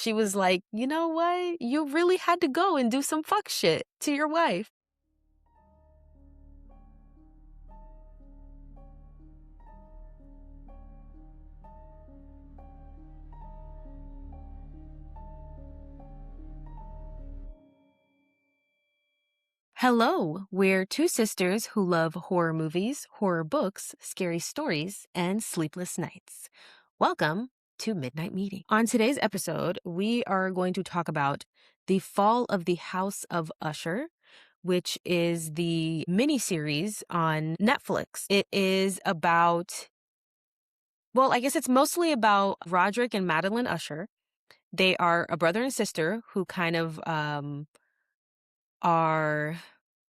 She was like, you know what? You really had to go and do some fuck shit to your wife. Hello, we're two sisters who love horror movies, horror books, scary stories, and sleepless nights. Welcome to Midnight Meeting. On today's episode, we are going to talk about The Fall of the House of Usher, which is the miniseries on Netflix. It is about, well, I guess it's mostly about Roderick and Madeline Usher. They are a brother and sister who kind of are,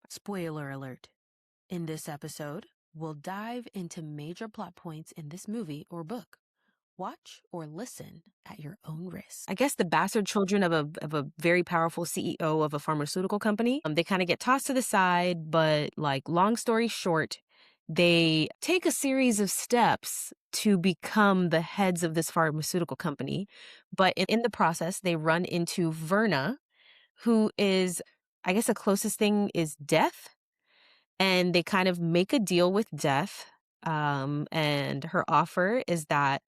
spoiler alert, in this episode, we'll dive into major plot points in this movie or book. Watch or listen at your own risk. I guess the bastard children of a very powerful CEO of a pharmaceutical company, they kind of get tossed to the side, but like long story short, they take a series of steps to become the heads of this pharmaceutical company. But in the process, they run into Verna, who is, I guess the closest thing is death. And they kind of make a deal with death. And her offer is that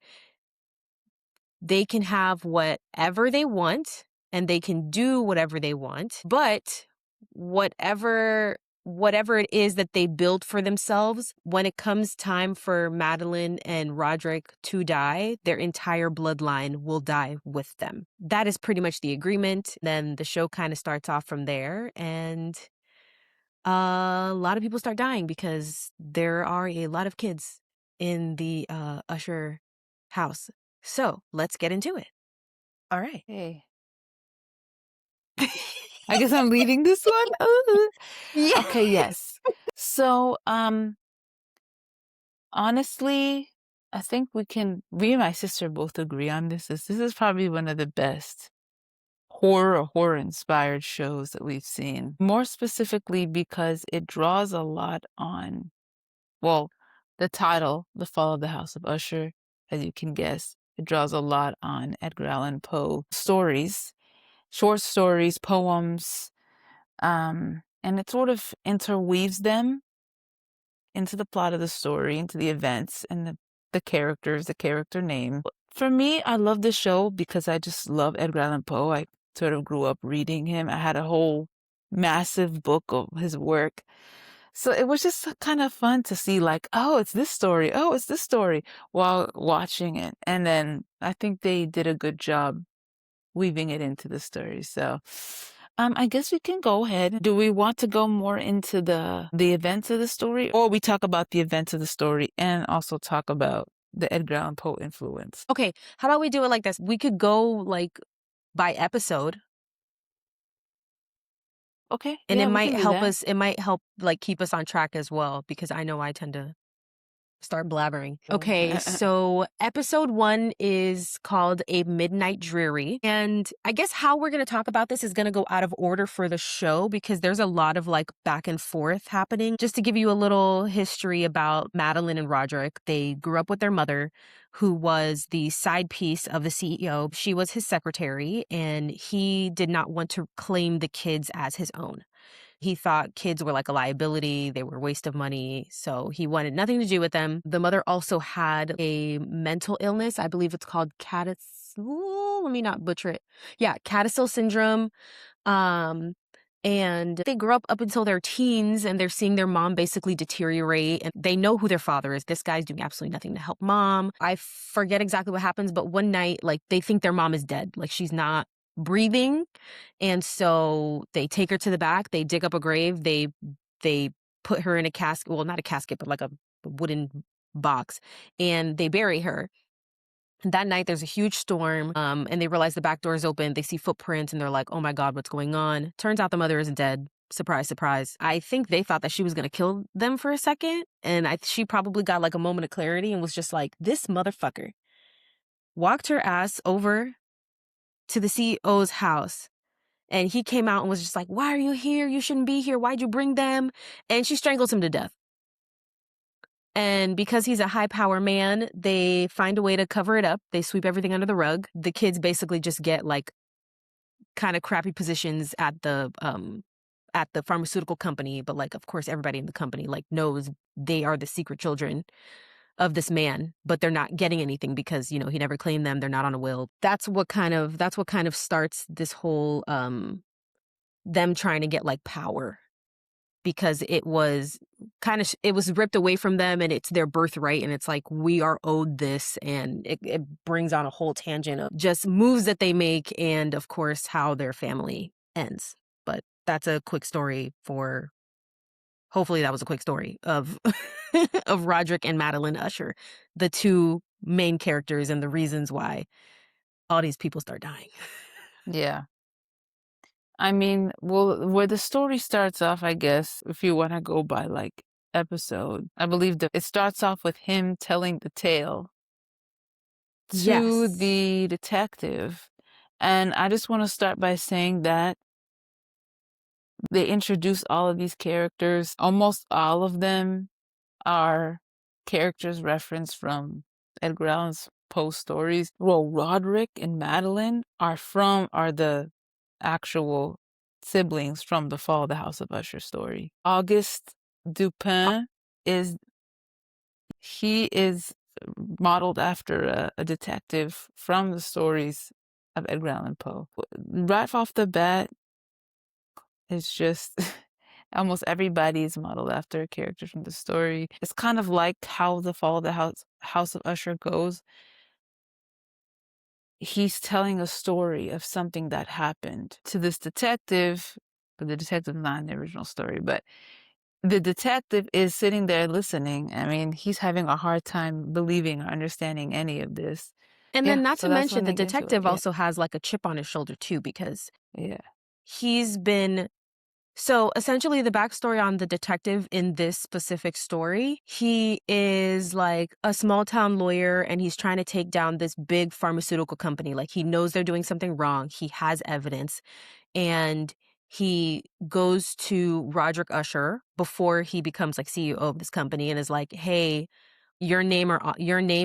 they can have whatever they want and they can do whatever they want, but whatever it is that they build for themselves, when it comes time for Madeline and Roderick to die, their entire bloodline will die with them. That is pretty much the agreement. Then the show kind of starts off from there, and a lot of people start dying because there are a lot of kids in the Usher house. So let's get into it. All right. Hey. I guess I'm leading this one. Yeah. Okay, yes. So, honestly, I think me and my sister both agree on this. This is probably one of the best horror-inspired shows that we've seen. More specifically because it draws a lot on, well, the title, The Fall of the House of Usher, as you can guess. It draws a lot on Edgar Allan Poe stories, short stories, poems, and it sort of interweaves them into the plot of the story, into the events and the characters, the character name. For me, I love this show because I just love Edgar Allan Poe. I sort of grew up reading him. I had a whole massive book of his work. So it was just kind of fun to see like, oh, it's this story. Oh, it's this story while watching it. And then I think they did a good job weaving it into the story. So I guess we can go ahead. Do we want to go more into the events of the story, or we talk about the events of the story and also talk about the Edgar Allan Poe influence? Okay, how about we do it like this? We could go like by episode, Okay, and yeah, we can do that. it might help like keep us on track as well, because I know I tend to start blabbering. Okay, so episode 1 is called A Midnight Dreary. And I guess how we're going to talk about this is going to go out of order for the show because there's a lot of like back and forth happening. Just to give you a little history about Madeline and Roderick, they grew up with their mother, who was the side piece of the CEO. She was his secretary, and he did not want to claim the kids as his own. He thought kids were like a liability. They were a waste of money. So he wanted nothing to do with them. The mother also had a mental illness. I believe it's called let me not butcher it. Yeah, Cadicil syndrome. And they grew up until their teens, and they're seeing their mom basically deteriorate, and they know who their father is. This guy's doing absolutely nothing to help mom. I forget exactly what happens, but one night, like, they think their mom is dead. Like, she's not breathing. And so they take her to the back, they dig up a grave, they put her in a casket, well, not a casket, but like a wooden box, and they bury her. That night, there's a huge storm, and they realize the back door is open. They see footprints, and they're like, oh my God, what's going on? Turns out the mother isn't dead. Surprise, surprise. I think they thought that she was going to kill them for a second, and she probably got like a moment of clarity and was just like, this motherfucker. Walked her ass over to the CEO's house, and he came out and was just like, why are you here? You shouldn't be here. Why'd you bring them? And she strangles him to death. And because he's a high power man, they find a way to cover it up. They sweep everything under the rug. The kids basically just get like kind of crappy positions at the pharmaceutical company, but like of course everybody in the company like knows they are the secret children of this man, but they're not getting anything because, you know, he never claimed them. They're not on a will. That's what kind of starts this whole them trying to get like power, because it was it was ripped away from them and it's their birthright, and it's like we are owed this, and it brings on a whole tangent of just moves that they make and of course how their family ends. But that's a quick story for hopefully that was a quick story of of Roderick and Madeline Usher, the two main characters and the reasons why all these people start dying. Yeah. I mean, well, where the story starts off, I guess, if you want to go by like episode, I believe that it starts off with him telling the tale to Yes. the detective. And I just want to start by saying that they introduce all of these characters. Almost all of them are characters referenced from Edgar Allan Poe stories. Well, Roderick and Madeline are the actual siblings from the Fall of the House of Usher story. Auguste Dupin is he is modeled after a detective from the stories of Edgar Allan Poe. Right off the bat, it's just almost everybody is modeled after a character from the story. It's kind of like how the Fall of the House of Usher goes. He's telling a story of something that happened to this detective, but the detective's not in the original story, but the detective is sitting there listening. I mean, he's having a hard time believing or understanding any of this. And Yeah, then not so to that's when mention the they get into it. detective Yeah, also has like a chip on his shoulder too, because yeah. he's been so essentially the backstory on the detective in this specific story, he is like a small town lawyer and he's trying to take down this big pharmaceutical company. Like he knows they're doing something wrong. He has evidence, and he goes to Roderick Usher before he becomes like CEO of this company and is like, "Hey, your name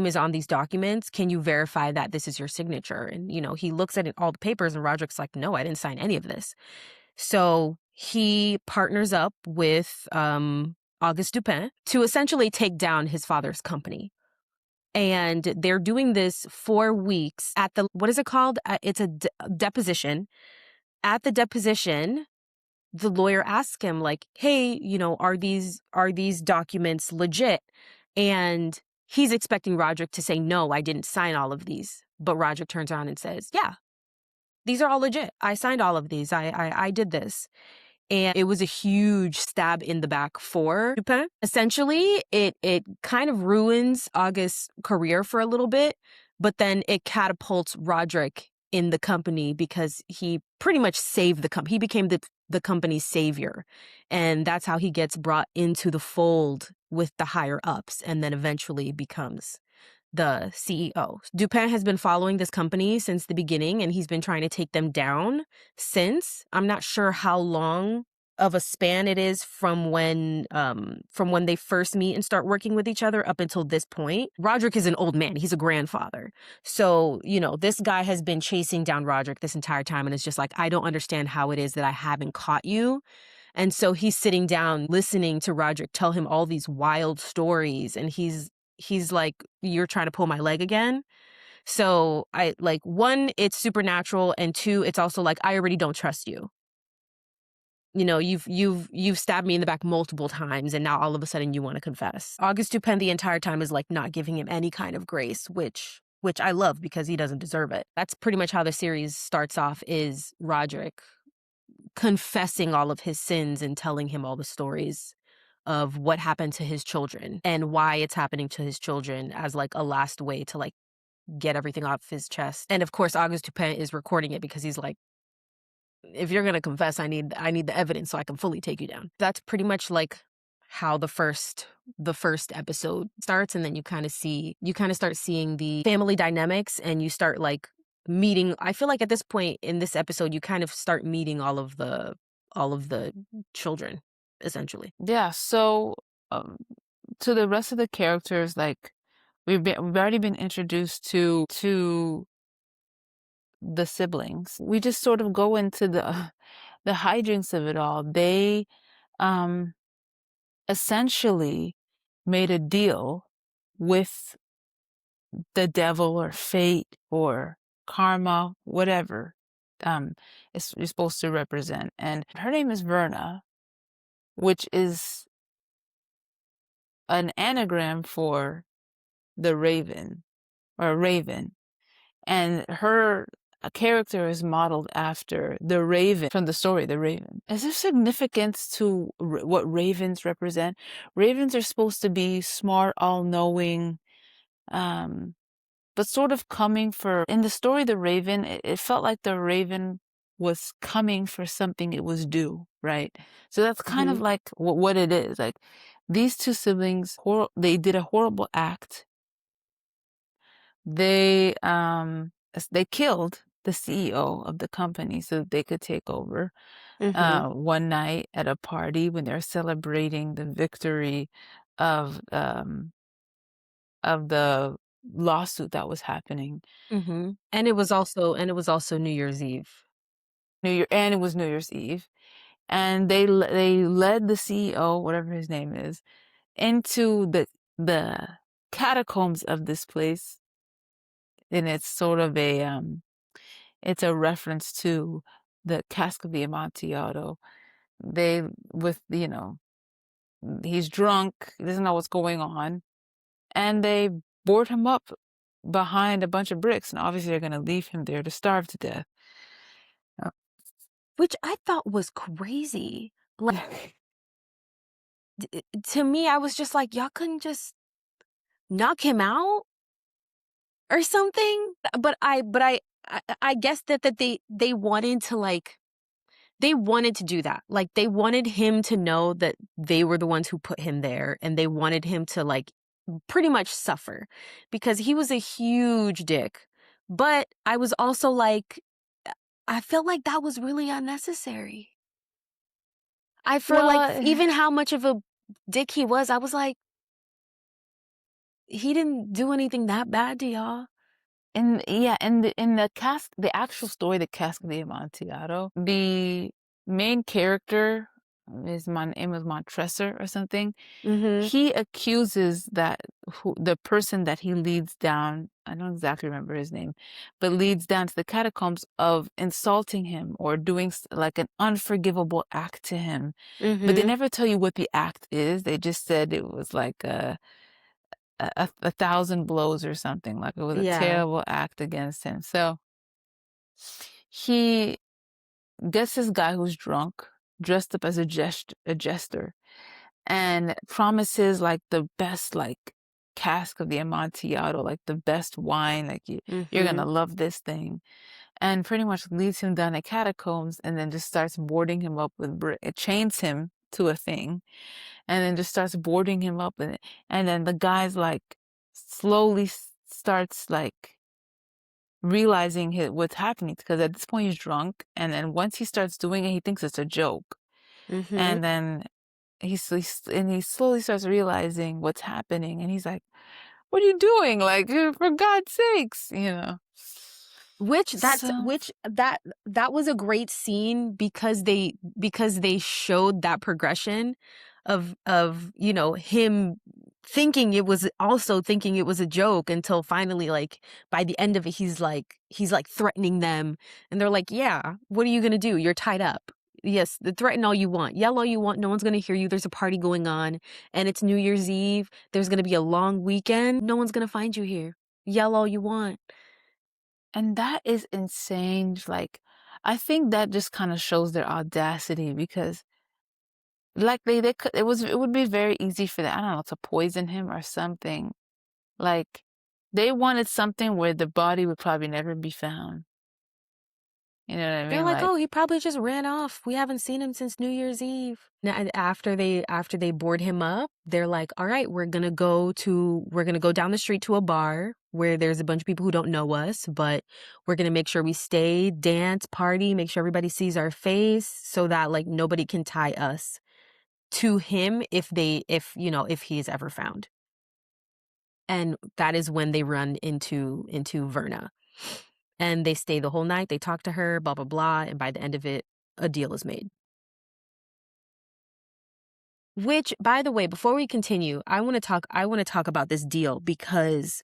is on these documents. Can you verify that this is your signature?" And you know, he looks at all the papers and Roderick's like, "No, I didn't sign any of this." So he partners up with Auguste Dupin to essentially take down his father's company. And they're doing this for weeks at the, what is it called? It's a deposition. At the deposition, the lawyer asks him like, "Hey, you know, are these documents legit?" And he's expecting Roderick to say, "No, I didn't sign all of these." But Roderick turns around and says, "Yeah, these are all legit. I signed all of these. I did this." And it was a huge stab in the back for Dupin. Essentially, it kind of ruins August's career for a little bit, but then it catapults Roderick in the company because he pretty much saved the company. He became the company's savior. And that's how he gets brought into the fold with the higher ups and then eventually becomes the CEO. Dupin has been following this company since the beginning, and he's been trying to take them down since. I'm not sure how long of a span it is from when they first meet and start working with each other up until this point. Roderick is an old man. He's a grandfather. So, you know, this guy has been chasing down Roderick this entire time and is just like, "I don't understand how it is that I haven't caught you." And so he's sitting down listening to Roderick tell him all these wild stories, and he's like, "You're trying to pull my leg again?" So I like, one, it's supernatural, and two, it's also like, I already don't trust you. You know, you've stabbed me in the back multiple times, and now all of a sudden you want to confess. Auguste Dupin the entire time is like not giving him any kind of grace, which I love because he doesn't deserve it. That's pretty much how the series starts off, is Roderick confessing all of his sins and telling him all the stories of what happened to his children and why it's happening to his children as like a last way to like get everything off his chest. And of course, Auguste Dupin is recording it because he's like, "If you're going to confess, I need the evidence so I can fully take you down." That's pretty much like how the first episode starts. And then you kind of start seeing the family dynamics, and you start like meeting, I feel like at this point in this episode, you kind of start meeting all of the children, essentially. Yeah, so um, to the rest of the characters, like we've already been introduced to the siblings. We just sort of go into the hijinks of it all. They um essentially made a deal with the devil or fate or karma, whatever is supposed to represent. And her name is Verna, which is an anagram for the raven or raven. And her character is modeled after the raven from the story, The Raven. Is there significance to what ravens represent? Ravens are supposed to be smart, all-knowing, um, but sort of coming for, in the story The Raven, it felt like the raven was coming for something it was due, right? So that's kind of Mhm. like what it is. Like these two siblings, they did a horrible act. They killed the CEO of the company so that they could take over Mhm. one night at a party when they're celebrating the victory of the lawsuit that was happening. Mhm. And it was also New Year's Eve. And it was New Year's Eve, and they led the CEO, whatever his name is, into the catacombs of this place, and it's sort of it's a reference to the Cask of the Amontillado. They with he's drunk, he doesn't know what's going on, and they board him up behind a bunch of bricks, and obviously they're gonna leave him there to starve to death. Which I thought was crazy. Like, to me, I was just like, y'all couldn't just knock him out or something? But I guess that they wanted to, like, they wanted to do that. Like, they wanted him to know that they were the ones who put him there, and they wanted him to, like, pretty much suffer because he was a huge dick. But I was also like, I felt like that was really unnecessary. I feel like Well, even how much of a dick he was, I was like, he didn't do anything that bad to y'all. and yeah, and in the cask, the actual story, the Cask of the Amontillado, the main character name is Montresor or something. Mhm. He accuses the person that he leads down, I don't exactly remember his name, but leads down to the catacombs of insulting him or doing like an unforgivable act to him. But they Mhm. never tell you what the act is. They just said it was like a thousand blows or something. Like it was a Yeah. terrible act against him. So he gets this guy who's drunk, dressed up as a jester, and promises like the best like cask of the Amontillado, like the best wine, like you're gonna Mhm. love this thing, and pretty much leads him down the catacombs, and then just starts boarding him up with brick. It chains him to a thing, and then just starts boarding him up in it, and then the guy's like slowly starts like realizing what's happening because at this point he's drunk, and then once he starts doing it, he thinks it's a joke, Mhm. and then he slowly starts realizing what's happening, and he's like, "What are you doing? Like, for God's sakes, you know?" So, That was a great scene because they showed that progression of him thinking it was a joke until finally, like, by the end of it he's like threatening them, and they're like, yeah, what are you gonna do? You're tied up. Yes, threaten all you want, yell all you want, no one's gonna hear you. There's a party going on, and it's New Year's Eve. There's gonna be a long weekend. No one's gonna find you here. Yell all you want. and that is insane. Like, I think that just kind of shows their audacity because, like, they could it would be very easy for them, I don't know, to poison him or something. Like, they wanted something where the body would probably never be found. You know what I They're mean? like, Like, "Oh, he probably just ran off. We haven't seen him since New Year's Eve." Now, and after they board him up, they're like, "All right, we're gonna go down the street to a bar where there's a bunch of people who don't know us, but we're gonna make sure we stay, dance, party, make sure everybody sees our face so that, like, nobody can tie us." to him if he is ever found. And that is when they run into Verna. And they stay the whole night, they talk to her, blah blah blah, and by the end of it, a deal is made. Which, by the way, before we continue, I want to talk about this deal, because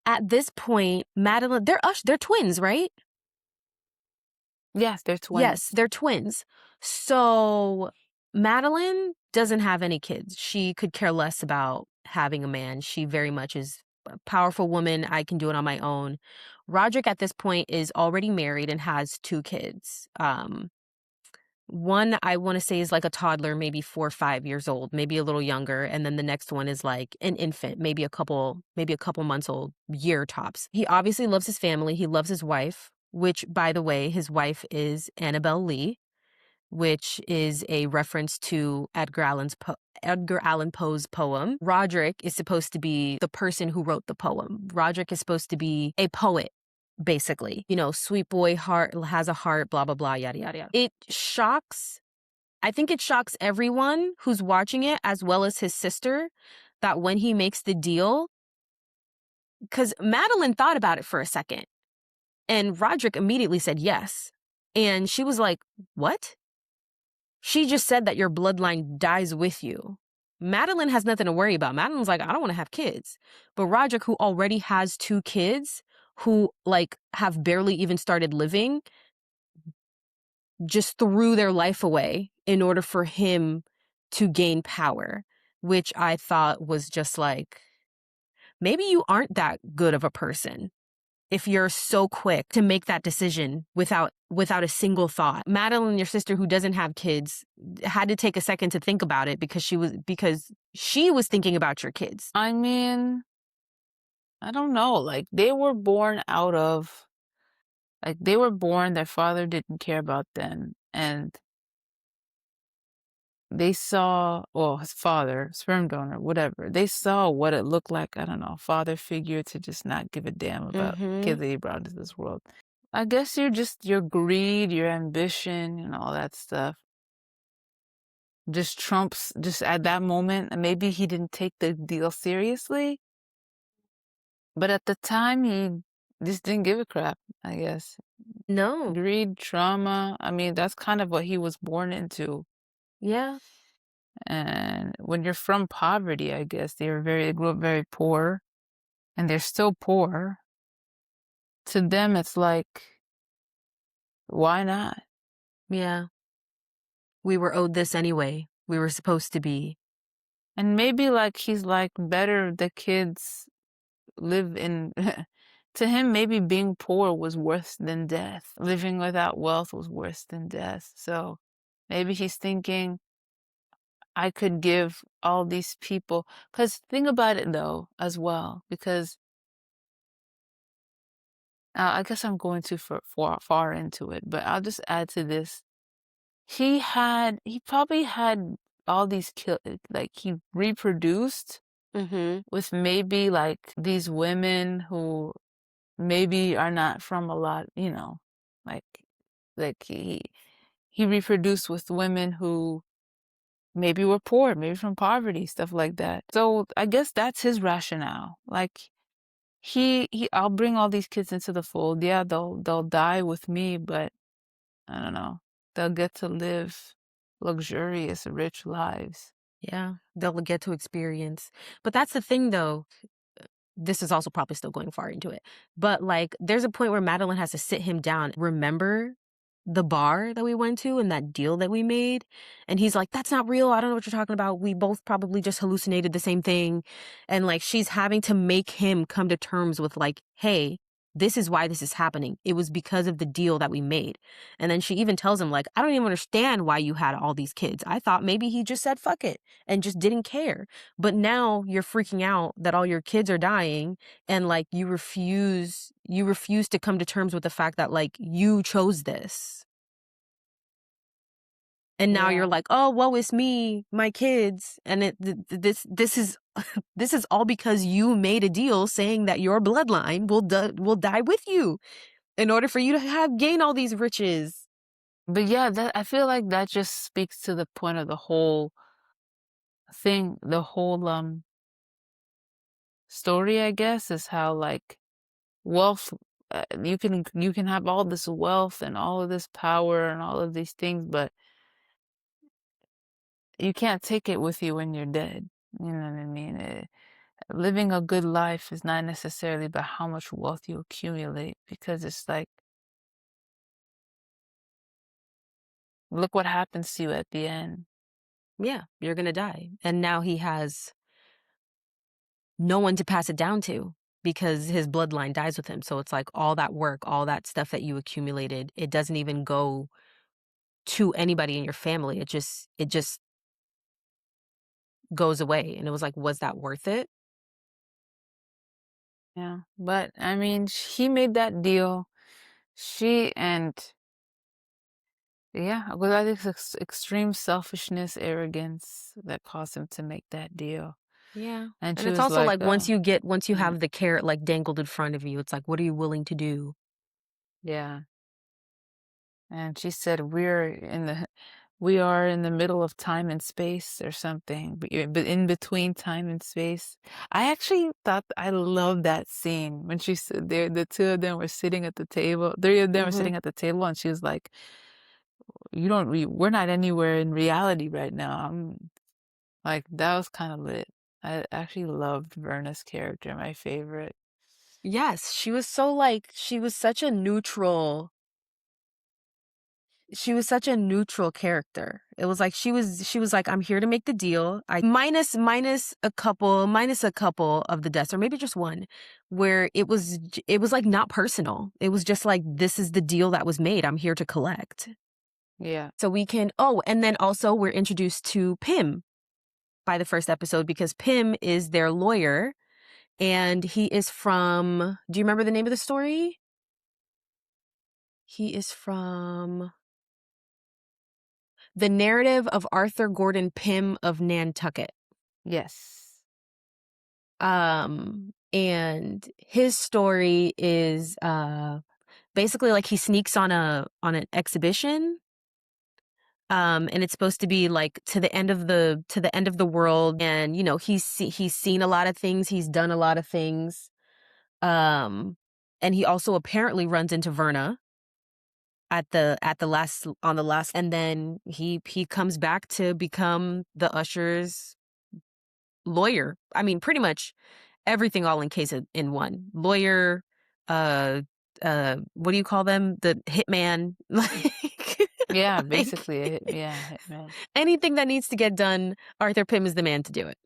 at this point, Madeline, they're twins, right? Yes, they're twins. Yes, they're twins. So Madeline doesn't have any kids. She could care less about having a man. She very much is a powerful woman. I can do it on my own. Roderick at this point is already married and has 2 kids. One I want to say is like a toddler, maybe 4 or 5 years old, maybe a little younger, and then the next one is like an infant, maybe a couple months old, year tops. He obviously loves his family. He loves his wife, which, by the way, his wife is Annabel Lee, which is a reference to Edgar Allan Poe's poem. Roderick is supposed to be the person who wrote the poem. Roderick is supposed to be a poet, basically. Sweet boy, heart, has a heart, blah, blah, blah, yada, yada, yada. I think it shocks everyone who's watching it, as well as his sister, that when he makes the deal, because Madeline thought about it for a second, and Roderick immediately said yes. And she was like, what? She just said that your bloodline dies with you. Madeline has nothing to worry about. Madeline's like, I don't want to have kids. But Roderick, who already has 2 kids, who like have barely even started living, just threw their life away in order for him to gain power, which I thought was just like, maybe you aren't that good of a person if you're so quick to make that decision without a single thought. Madeline, your sister who doesn't have kids, had to take a second to think about it because she was thinking about your kids. I mean, I don't know. Like, they were born their father didn't care about them. And they saw, well, his father, sperm donor, whatever. They saw what it looked like, I don't know, father figure to just not give a damn about kids that he brought into this world. I guess your greed, your ambition, and all that stuff just trumps, just at that moment. And maybe he didn't take the deal seriously, but at the time he just didn't give a crap, I guess. No. Greed, trauma. I mean, that's kind of what he was born into. Yeah. And when you're from poverty, I guess they grew up very poor, and they're still poor. To them, it's like, why not? Yeah. We were owed this anyway. We were supposed to be. And maybe like he's like, better the kids live in. To him, maybe being poor was worse than death. Living without wealth was worse than death. So maybe he's thinking, I could give all these people. Because think about it, though, as well. Because I guess I'm going too far into it. But I'll just add to this. He probably had all these like, he reproduced with maybe like these women who maybe are not from a lot, like he reproduced with women who maybe were poor, maybe from poverty, stuff like that. So I guess that's his rationale. Like, I'll bring all these kids into the fold. Yeah, they'll die with me, but I don't know. They'll get to live luxurious, rich lives. Yeah, they'll get to experience. But that's the thing, though. This is also probably still going far into it. But like, there's a point where Madeline has to sit him down. Remember the bar that we went to and that deal that we made? And he's like, that's not real. I don't know what you're talking about. We both probably just hallucinated the same thing. And like, she's having to make him come to terms with like, hey, this is why this is happening. It was because of the deal that we made. And then she even tells him like, I don't even understand why you had all these kids. I thought maybe he just said fuck it and just didn't care. But now you're freaking out that all your kids are dying, and like you refuse to come to terms with the fact that like you chose this. And now you're like, oh, woe is me, my kids. And this is this is all because you made a deal saying that your bloodline will die with you in order for you to gain all these riches. But yeah, that I feel like that just speaks to the point of the whole thing, the whole story, I guess, is how like wealth you can have all this wealth and all of this power and all of these things, but you can't take it with you when you're dead. You know what I mean? Living a good life is not necessarily about how much wealth you accumulate because it's like, look what happens to you at the end. Yeah, you're gonna die. And now he has no one to pass it down to because his bloodline dies with him. So it's like all that work, all that stuff that you accumulated, it doesn't even go to anybody in your family. It just goes away. And it was like, was that worth it? Yeah. But I mean, he made that deal. She and yeah, well, I think it's extreme selfishness, arrogance that caused him to make that deal. Yeah. And And she it's was also like, like "Oh, once you mm, have the carrot like dangled in front of you, it's like, what are you willing to do? yeah." And she said, we are in the middle of time and space or something, but in between time and space." I actually thought I loved that scene when she said the two of them were sitting at the table, three of them were Hmm. sitting at the table, and she was like, we're not anywhere in reality right now. Like, that was kind of lit. I actually loved Verna's character, my favorite. Yes, she was so like she was such a neutral character. It was like she was like, I'm here to make the deal. I minus a couple of the deaths, or maybe just one, where it was like not personal. It was just like, this is the deal that was made. I'm here to collect. Yeah. So we can and then also we're introduced to Pym by the first episode because Pym is their lawyer and he is from, do you remember the name of the story? He is from The Narrative of Arthur Gordon Pym of Nantucket. Yes. And his story is basically like he sneaks on an exhibition. And it's supposed to be like to the end of the world, and he's seen a lot of things, he's done a lot of things. Um, and he also apparently runs into Verna at the last on the last, and then he comes back to become the Usher's lawyer. I mean, pretty much everything all in case in one. Lawyer, uh what do you call them? The hitman. Yeah, Like basically a hitman. anything that needs to get done, Arthur Pym is the man to do it.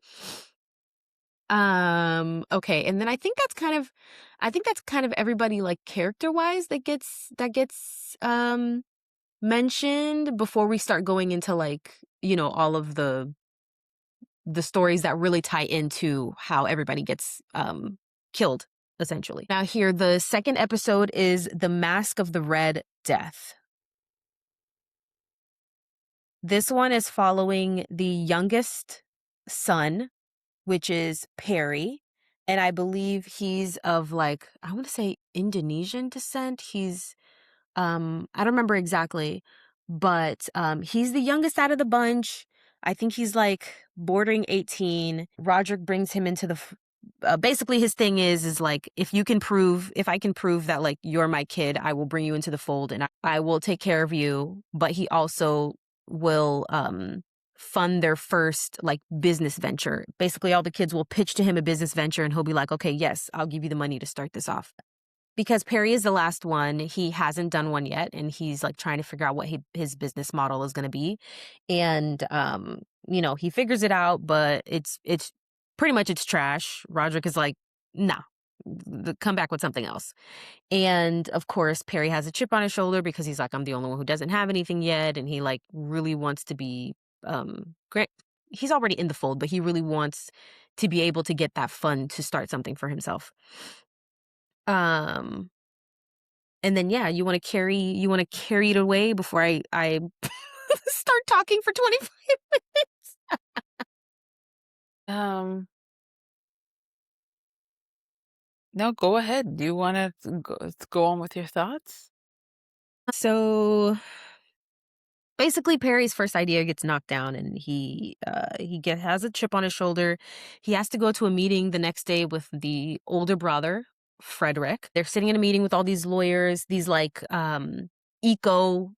Okay, and then I think that's kind of everybody like character-wise that gets mentioned before we start going into like, all of the stories that really tie into how everybody gets killed essentially. Now here the second episode is The Mask of the Red Death. This one is following the youngest son, which is Perry. And I believe he's of like, I want to say Indonesian descent. I don't remember exactly, but he's the youngest out of the bunch. I think he's like bordering 18. Roderick brings him into basically his thing is like, if I can prove that like you're my kid, I will bring you into the fold and I will take care of you. But he also will fund their first like business venture. Basically all the kids will pitch to him a business venture and he'll be like, okay, yes, I'll give you the money to start this off. Because Perry is the last one, he hasn't done one yet, and he's like trying to figure out what his business model is going to be. And he figures it out, but it's pretty much it's trash. Roderick is like, nah, come back with something else. And of course, Perry has a chip on his shoulder because he's like, I'm the only one who doesn't have anything yet, and he like really wants to be great. He's already in the fold, but he really wants to be able to get that fund to start something for himself. Um and then yeah, you want to carry it away before I start talking for 25 minutes. Um, no, go ahead. Do you want to go on with your thoughts? So basically Perry's first idea gets knocked down, and he has a chip on his shoulder. He has to go to a meeting the next day with the older brother, Frederick. They're sitting in a meeting with all these lawyers, these like eco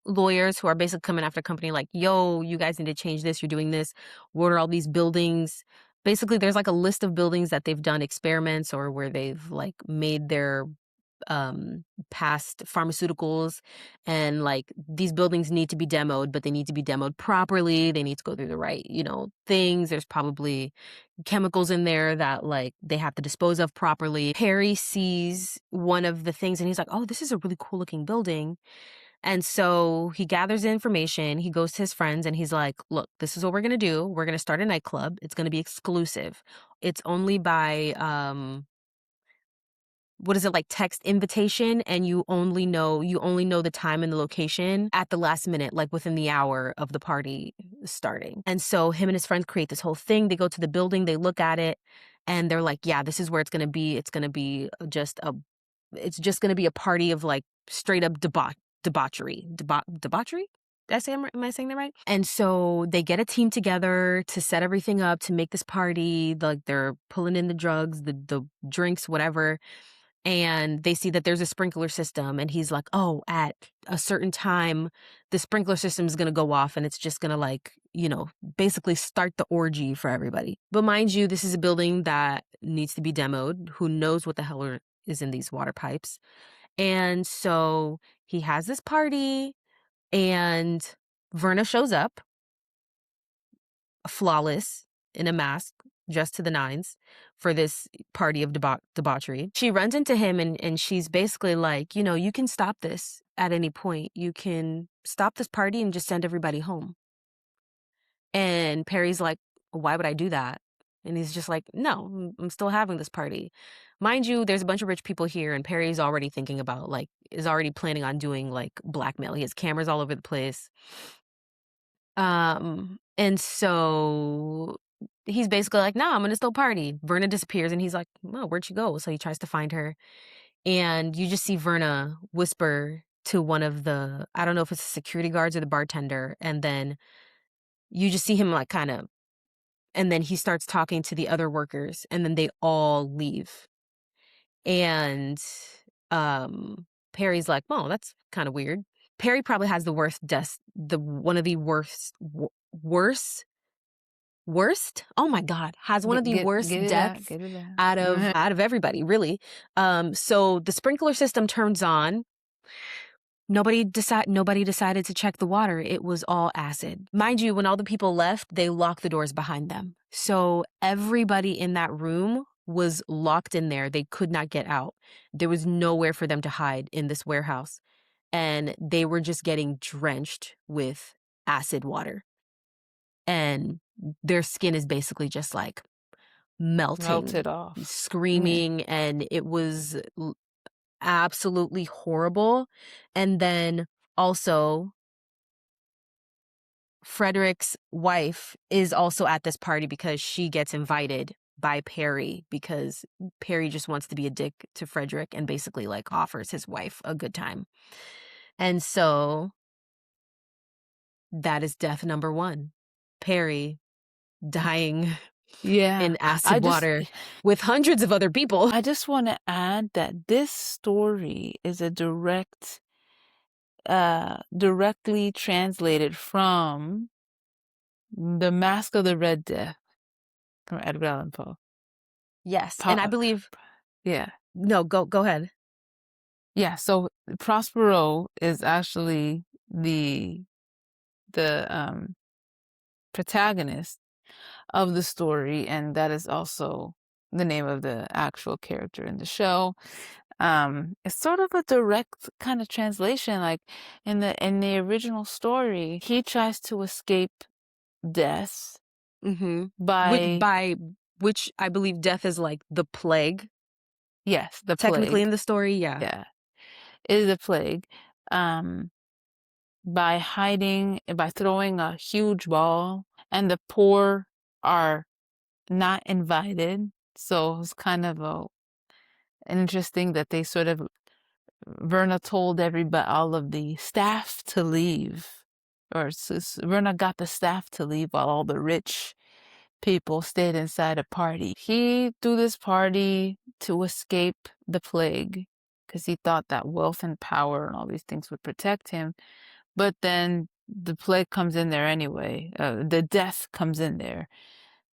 lawyers who are basically coming after a company like, yo, you guys need to change this, you're doing this. What are all these buildings? Basically, there's like a list of buildings that they've done experiments or where they've like made their past pharmaceuticals, and like these buildings need to be demoed, but they need to be demoed properly. They need to go through the right, things. There's probably chemicals in there that like they have to dispose of properly. Perry sees one of the things and he's like, oh, this is a really cool looking building. And so he gathers the information, he goes to his friends and he's like, look, this is what we're going to do. We're going to start a nightclub. It's going to be exclusive. It's only by what is it, like text invitation, and you only know the time and the location at the last minute, like within the hour of the party starting. And so him and his friends create this whole thing. They go to the building, they look at it, and they're like, yeah, this is where it's going to be. It's going to be it's just going to be a party of like straight up debauchery. Debauchery? Am I saying that right? And so they get a team together to set everything up to make this party. Like they're pulling in the drugs, the drinks, whatever. And they see that there's a sprinkler system, and he's like, oh, at a certain time, the sprinkler system is going to go off and it's just going to like, basically start the orgy for everybody. But mind you, this is a building that needs to be demoed. Who knows what the hell is in these water pipes? And so he has this party, and Verna shows up, flawless, in a mask, dressed to the nines, for this party of debauchery. She runs into him and she's basically like, you can stop this at any point. You can stop this party and just send everybody home. And Perry's like, why would I do that? And he's just like, no, I'm still having this party. Mind you, there's a bunch of rich people here, and Perry's already thinking about, like, is already planning on doing, like, blackmail. He has cameras all over the place. And so he's basically like, nah, I'm gonna still party. Verna disappears, and he's like, oh, where'd she go? So he tries to find her. And you just see Verna whisper to one of the, I don't know if it's the security guards or the bartender, and then you just see him like kind of, and then he starts talking to the other workers, and then they all leave. And Perry's like, oh, that's kind of weird. Perry probably has the worst death, one of the worst. Oh my God, has one of the worst Get it deaths out, get it out. out of everybody, really. So the sprinkler system turns on. Nobody decided to check the water. It was all acid. Mind you, when all the people left, they locked the doors behind them. So everybody in that room was locked in there. They could not get out. There was nowhere for them to hide in this warehouse. And they were just getting drenched with acid water. And their skin is basically just like melting, Melted off. screaming, and it was absolutely horrible. And then also Frederick's wife is also at this party because she gets invited by Perry, because Perry just wants to be a dick to Frederick and basically like offers his wife a good time. And so that is death number one. Perry dying Yeah. in acid water with hundreds of other people. I just want to add that this story is a directly translated from The Mask of the Red Death from Edgar Allan Poe. Yes, and I believe... Yeah. No, go ahead. Yeah, so Prospero is actually the protagonist of the story, and that is also the name of the actual character in the show. It's sort of a direct kind of translation. Like in the original story, he tries to escape death by which I believe death is like the plague. Yes, the technically plague. In the story, yeah. Yeah, it is a plague. By hiding, by throwing a huge ball, and the poor are not invited. So it's kind of interesting that they sort of, Verna told everybody, all of the staff, to leave. Verna got the staff to leave while all the rich people stayed inside a party. He threw this party to escape the plague because he thought that wealth and power and all these things would protect him. But then the plague comes in there anyway. The death comes in there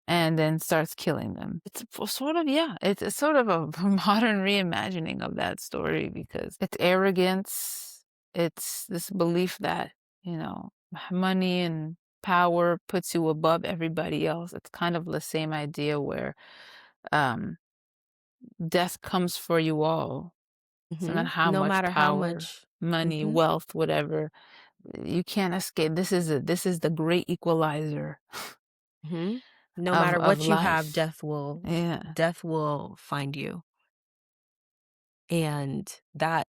and then starts killing them. It's sort of, yeah, it's sort of a modern reimagining of that story because it's arrogance. It's this belief that, you know, money and power puts you above everybody else. It's kind of the same idea where um, death comes for you all. So no matter how No much matter how power, much. money, Hmm. wealth, whatever, you can't escape. This is the great equalizer Hmm. No matter of what you have, life. Yeah. death will find you. And that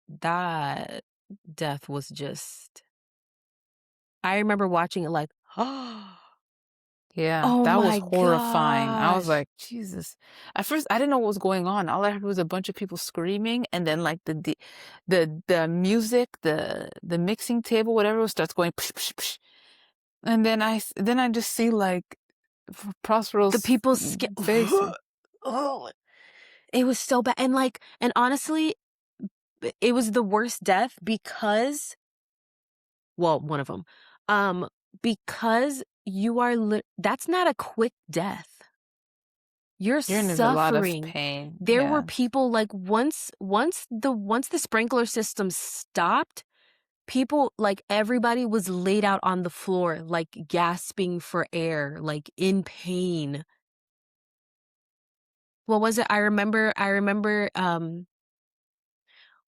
death was just, I remember watching it like, Yeah, oh that was my horrifying. I was gosh. like, Jesus. At first, I didn't know what was going on. All I heard was a bunch of people screaming, and then like the music, the mixing table, whatever, starts going psh, psh, psh. And then I just see like The Prospero's people face. oh, it was so bad. And like, and honestly, it was the worst death because, well, one of them, um, because you are, that's not a quick death. You're You're in a lot of suffering. pain. There were Yeah. people like once the sprinkler system stopped, people like everybody was laid out on the floor, like gasping for air, like in pain. What was it? I remember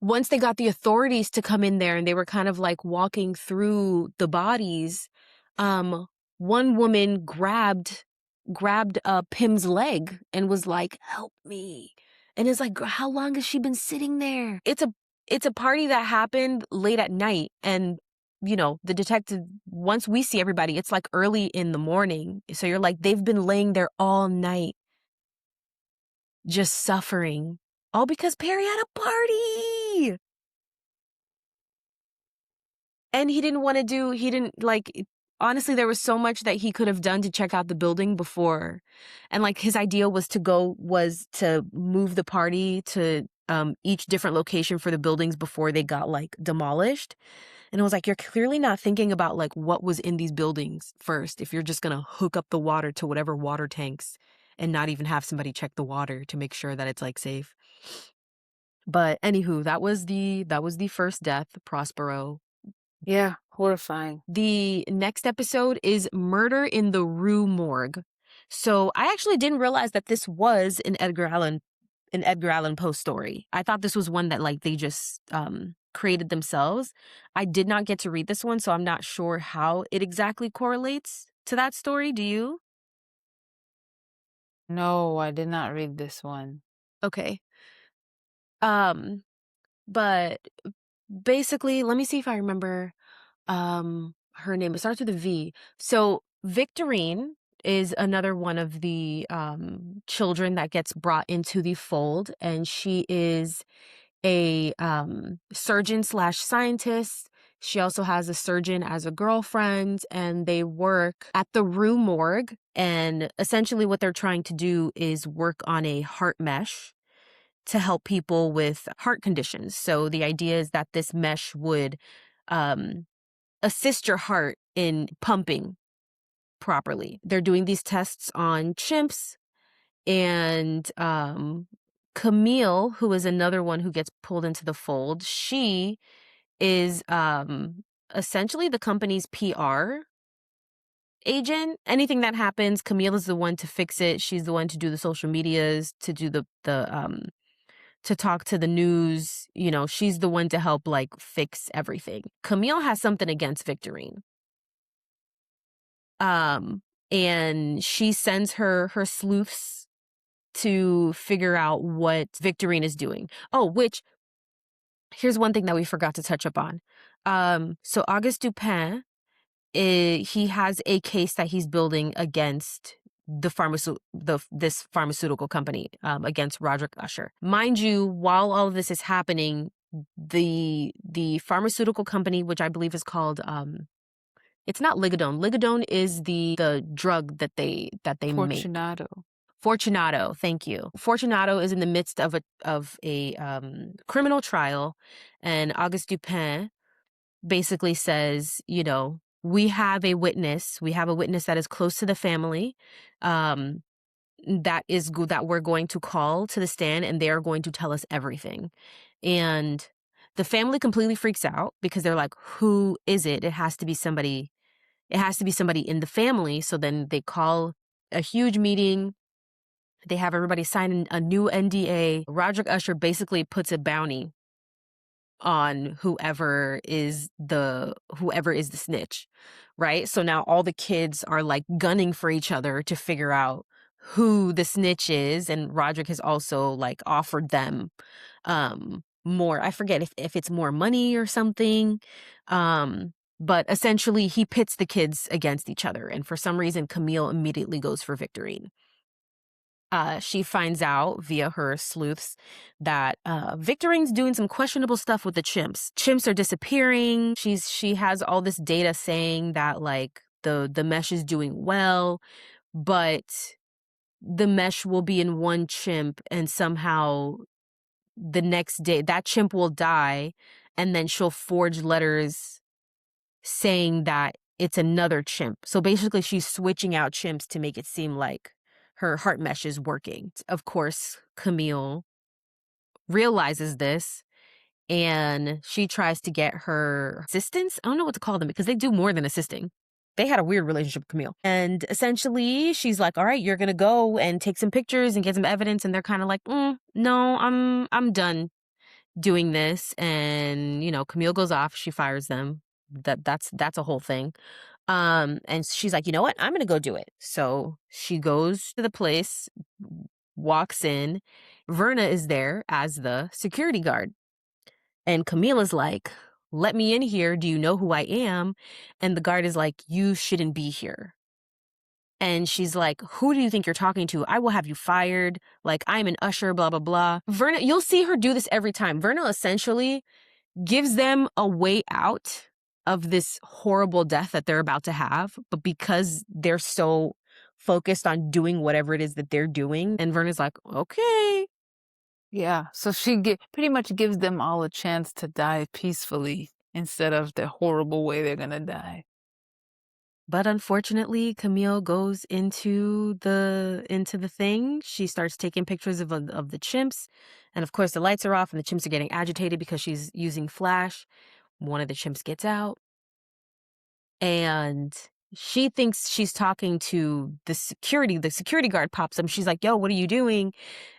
once they got the authorities to come in there and they were kind of like walking through the bodies, um, one woman grabbed Pim's leg and was like, "Help me." And it's like, how long has she been sitting there? It's a party that happened late at night, and you know, the detective, once we see everybody, it's like early in the morning. So you're like, they've been laying there all night just suffering. All because Perry had a party. And he didn't like, honestly, there was so much that he could have done to check out the building before. And like his idea was to move the party to each different location for the buildings before they got like demolished. And it was like, you're clearly not thinking about like what was in these buildings first if you're just going to hook up the water to whatever water tanks and not even have somebody check the water to make sure that it's like safe. But anywho, that was the first death, Prospero. Yeah, horrifying. The next episode is Murder in the Rue Morgue. So I actually didn't realize that this was an Edgar Allan Poe story. I thought this was one that like they just created themselves. I did not get to read this one, so I'm not sure how it exactly correlates to that story. Do you? No, I did not read this one. Okay. Um, but basically, let me see if I remember her name. It starts with a V. So Victorine is another one of the children that gets brought into the fold, and she is a surgeon slash scientist. She also has a surgeon as a girlfriend, and they work at the Rue Morgue. And essentially, what they're trying to do is work on a heart mesh to help people with heart conditions. So the idea is that this mesh would um, assist your heart in pumping properly. They're doing these tests on chimps, and Camille, who is another one who gets pulled into the fold, she is essentially the company's PR agent. Anything that happens, Camille is the one to fix it. She's the one to do the social medias, to do the to talk to the news. You know, she's the one to help like fix everything. Camille has something against Victorine. Um, and she sends her sleuths to figure out what Victorine is doing. Oh, which, here's one thing that we forgot to touch up on. So Auguste Dupin, he has a case that he's building against this pharmaceutical company, against Roderick Usher. Mind you, while all of this is happening, the pharmaceutical company, which I believe is called It's not Ligadone. Ligadone is the drug that they make. Fortunato. Fortunato, thank you. Fortunato is in the midst of a criminal trial, and Auguste Dupin basically says, you know, we have a witness. We have a witness that is close to the family, that we're going to call to the stand, and they are going to tell us everything. And the family completely freaks out because they're like, who is it? It has to be somebody. It has to be somebody in the family. So then they call a huge meeting. They have everybody sign a new NDA. Roderick Usher basically puts a bounty on whoever is the snitch, right? So now all the kids are like gunning for each other to figure out who the snitch is, and Roderick has also like offered them more. I forget if it's more money or something. But essentially he pits the kids against each other, and for some reason Camille immediately goes for Victorine. She finds out via her sleuths that Victorine's doing some questionable stuff with the chimps. Chimps are disappearing. She has all this data saying that like the mesh is doing well, but the mesh will be in one chimp, and somehow the next day that chimp will die, and then she'll forge letters saying that it's another chimp. So basically she's switching out chimps to make it seem like her heart mesh is working. Of course, Camille realizes this, and she tries to get her assistants. I don't know what to call them because they do more than assisting. They had a weird relationship with Camille. And essentially she's like, all right, you're going to go and take some pictures and get some evidence. And they're kind of like, no, I'm done doing this. And, you know, Camille goes off, she fires them. That's a whole thing. And she's like, you know what? I'm gonna go do it. So she goes to the place, walks in. Verna is there as the security guard. And Camila's like, let me in here. Do you know who I am? And the guard is like, you shouldn't be here. And she's like, who do you think you're talking to? I will have you fired. Like, I'm an usher, blah, blah, blah. Verna, you'll see her do this every time. Verna essentially gives them a way out of this horrible death that they're about to have, but because they're so focused on doing whatever it is that they're doing, and Verna's like, okay. Yeah, so she pretty much gives them all a chance to die peacefully instead of the horrible way they're gonna die. But unfortunately, Camille goes into the thing. She starts taking pictures of the chimps, and of course the lights are off, and the chimps are getting agitated because she's using flash. One of the chimps gets out, and she thinks she's talking to the security. The security guard pops up. She's like, yo, what are you doing?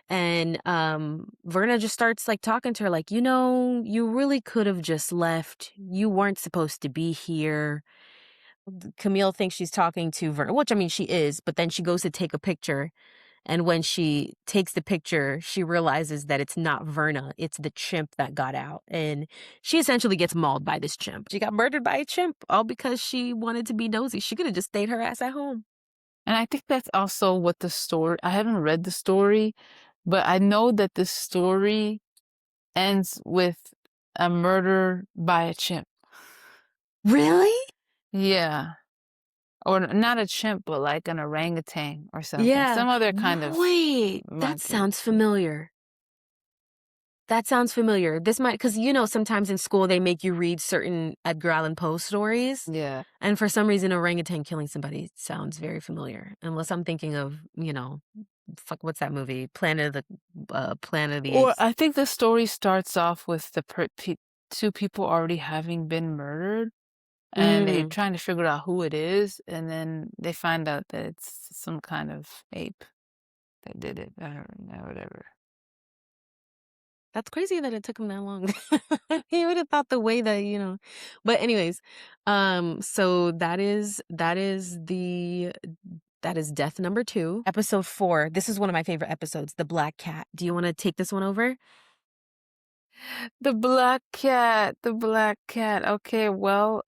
And Verna just starts like talking to her like, you know, you really could have just left. You weren't supposed to be here. Camille thinks she's talking to Verna, which I mean she is, but then she goes to take a picture. And when she takes the picture, she realizes that it's not Verna, it's the chimp that got out. And she essentially gets mauled by this chimp. She got murdered by a chimp, all because she wanted to be nosy. She could have just stayed her ass at home. And I think that's also what the story, I haven't read the story, but I know that the story ends with a murder by a chimp. Really? Yeah. Or not a chimp, but like an orangutan or something. Yeah. Some other kind of Wait, that monkey. sounds familiar. That sounds familiar. This might, because you know, sometimes in school they make you read certain Edgar Allan Poe stories. Yeah. And for some reason, orangutan killing somebody sounds very familiar. Unless I'm thinking of, you know, what's that movie? Planet of the Or Apes. I think the story starts off with the two people already having been murdered, and they're trying to figure out who it is, and then they find out that it's some kind of ape that did it, or whatever. That's crazy that it took him that long. He would have thought the way that, you know. But anyways, so that is death number 2. Episode 4. This is one of my favorite episodes, The Black Cat. Do you want to take this one over? The black cat, the black cat. Okay, well,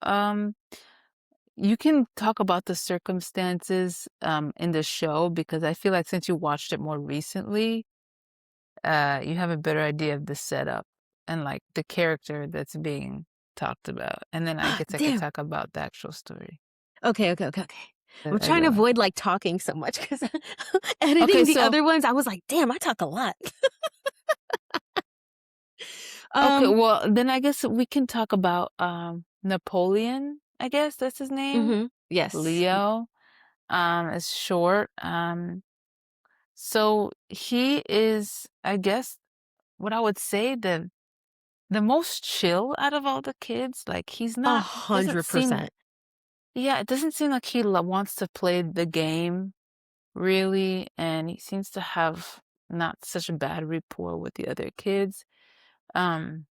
you can talk about the circumstances in the show, because I feel like since you watched it more recently, you have a better idea of the setup and like the character that's being talked about. And then I guess I could Damn. talk about the actual story. Okay. I'm trying to Edgar. avoid like talking so much because Okay, editing the so other ones, I was like, damn, I talk a lot. okay, um, well then I guess we can talk about Napoleon, I guess that's his name. yes. Leo. Is short. So he is, I guess, what I would say the most chill out of all the kids. Like he's A not doesn't seem 100%. yeah, it doesn't seem like he wants to play the game really, and he seems to have not such a bad rapport with the other kids. Um,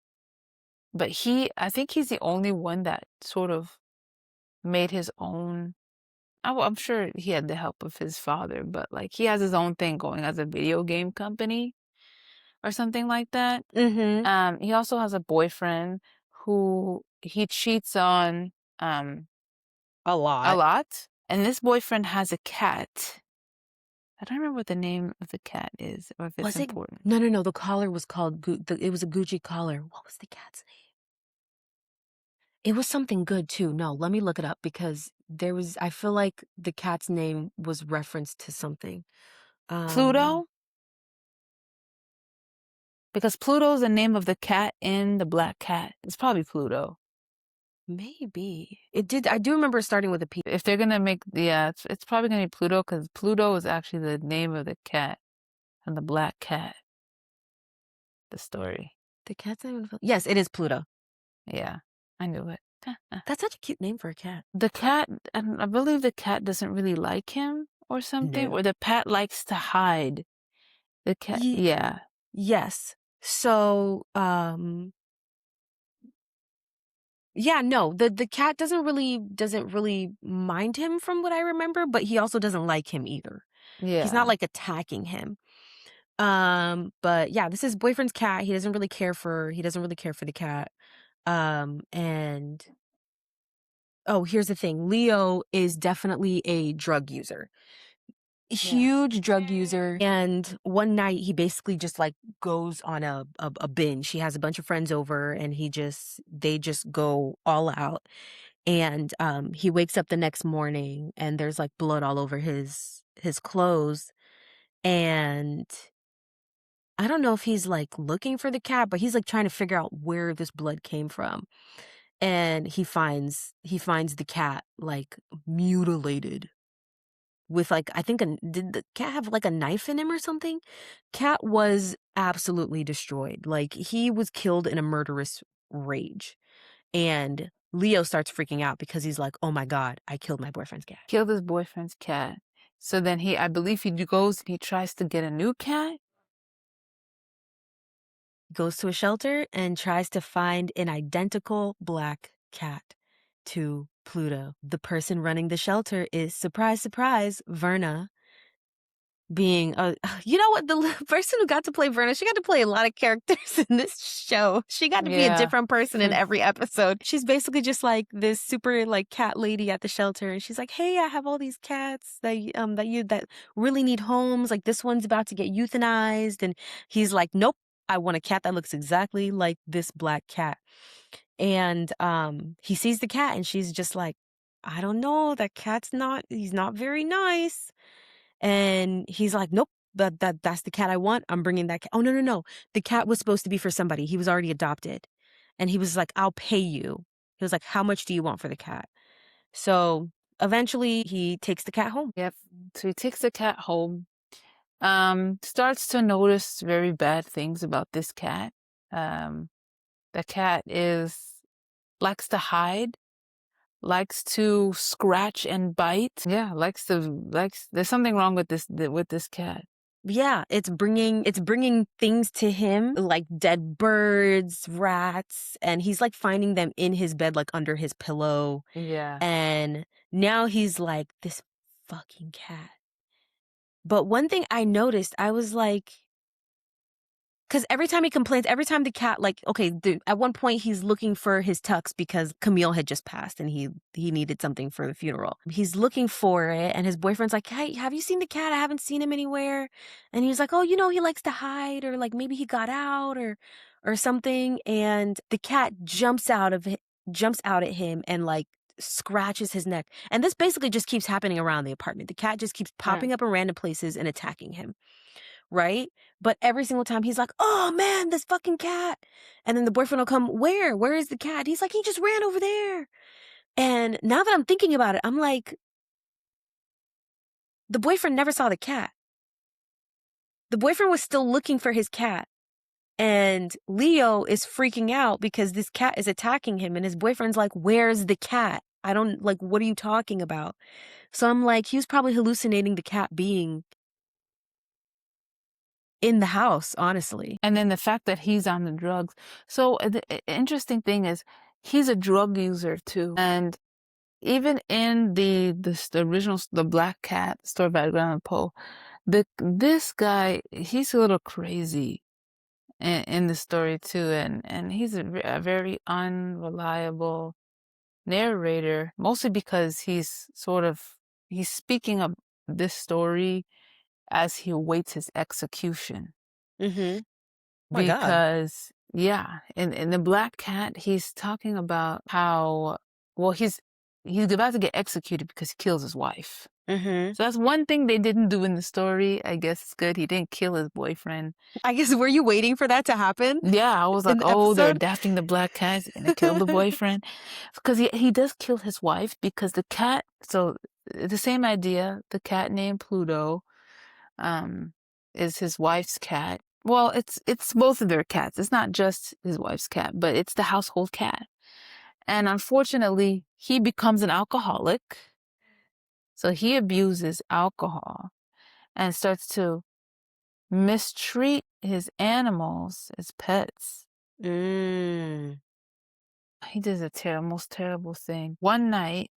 but I think he's the only one that sort of made his own. I'm sure he had the help of his father, but like he has his own thing going as a video game company or something like that. Mm-hmm. He also has a boyfriend who he cheats on A a lot. lot, and this boyfriend has a cat. I don't remember what the name of the cat is or if it's Was it? important. No. The collar was called, it was a Gucci collar. What was the cat's name? It was something good too. No, let me look it up because I feel like the cat's name was referenced to something. Um, Pluto? Because Pluto's the name of the cat in the black cat. It's probably Pluto. Maybe. I do remember starting with a P. If they're gonna make, yeah, it's probably gonna be Pluto because Pluto is actually the name of the cat and the black cat. The story. The cat's name? Yes, it is Pluto. Yeah, I knew it. That's such a cute name for a cat. The cat, I believe the cat doesn't really like him or something, No. or the cat likes to hide. The cat, Ye- yeah, yes. So, yeah, no, the cat doesn't really mind him from what I remember, but he also doesn't like him either. He's not yeah. like attacking him. But yeah, this is boyfriend's cat. He doesn't really care for the cat. And oh, here's the thing. Leo is definitely a drug user. Yeah. Huge drug user. And one night he basically just like goes on a binge. He has a bunch of friends over and they just go all out. And he wakes up the next morning and there's like blood all over his clothes. And I don't know if he's like looking for the cat, but he's like trying to figure out where this blood came from. And he finds the cat like mutilated with like I think did the cat have like a knife in him or something? Cat was absolutely destroyed. Like he was killed in a murderous rage. And Leo starts freaking out because he's like, "Oh my god, I killed my boyfriend's cat." Killed his boyfriend's cat. So then I believe he goes and he tries to get a new cat. Goes to a shelter and tries to find an identical black cat to Pluto. The person running the shelter is, surprise, surprise, Verna, being a you know what, the person who got to play Verna, she got to play a lot of characters in this show. She got to be a Yeah. different person in every episode. She's basically just like this super like cat lady at the shelter, and she's like, "Hey, I have all these cats that really need homes. Like this one's about to get euthanized." And he's like, "Nope, I want a cat that looks exactly like this black cat." And he sees the cat and she's just like, "I don't know, he's not very nice." And he's like, "Nope, that's the cat I want. I'm bringing that cat." Oh, no. The cat was supposed to be for somebody. He was already adopted. And he was like, "I'll pay you." He was like, "How much do you want for the cat?" So eventually he takes the cat home. Yep. So he takes the cat home. Starts to notice very bad things about this cat. Um, the cat likes to hide, likes to scratch and bite. Yeah, there's something wrong with this cat. Yeah, it's bringing things to him like dead birds, rats, and he's like finding them in his bed, like under his pillow. Yeah. And now he's like, this fucking cat. But one thing I noticed, I was like, because every time he complains, every time the cat, like, okay, at one point he's looking for his tux because Camille had just passed and he needed something for the funeral. He's looking for it, and his boyfriend's like, "Hey, have you seen the cat? I haven't seen him anywhere." And he's like, "Oh, he likes to hide, or like maybe he got out or something." And the cat jumps out at him and like scratches his neck. And this basically just keeps happening around the apartment. The cat just keeps popping up in random places and attacking him, right? But every single time he's like, oh man, this fucking cat. And then the boyfriend will come, where? Where is the cat? He's like, he just ran over there. And now that I'm thinking about it, I'm like, the boyfriend never saw the cat. The boyfriend was still looking for his cat. And Leo is freaking out because this cat is attacking him. And his boyfriend's like, where's the cat? I don't, like, what are you talking about? So I'm like, he was probably hallucinating the cat being in the house, honestly. And then the fact that he's on the drugs. So the interesting thing is he's a drug user too. And even in the original, the Black Cat story by Edgar Allan Poe, this guy, he's a little crazy in the story too. And he's a very unreliable narrator, mostly because he's speaking of this story as he awaits his execution. Mm-hmm. My God. Because, yeah, in the Black Cat, he's talking about how, well, he's about to get executed because he kills his wife. Mm-hmm. So that's one thing they didn't do in the story. I guess it's good. He didn't kill his boyfriend. I guess, were you waiting for that to happen? Yeah, I was like, the oh, they're episode? adapting the Black Cat. He's gonna kill the boyfriend. Because he does kill his wife because the cat, so the same idea, the cat named Pluto, is his wife's cat. Well, it's both of their cats. It's not just his wife's cat, but it's the household cat. And unfortunately, he becomes an alcoholic. So he abuses alcohol and starts to mistreat his animals as pets. Mm. He does a most terrible thing. One night,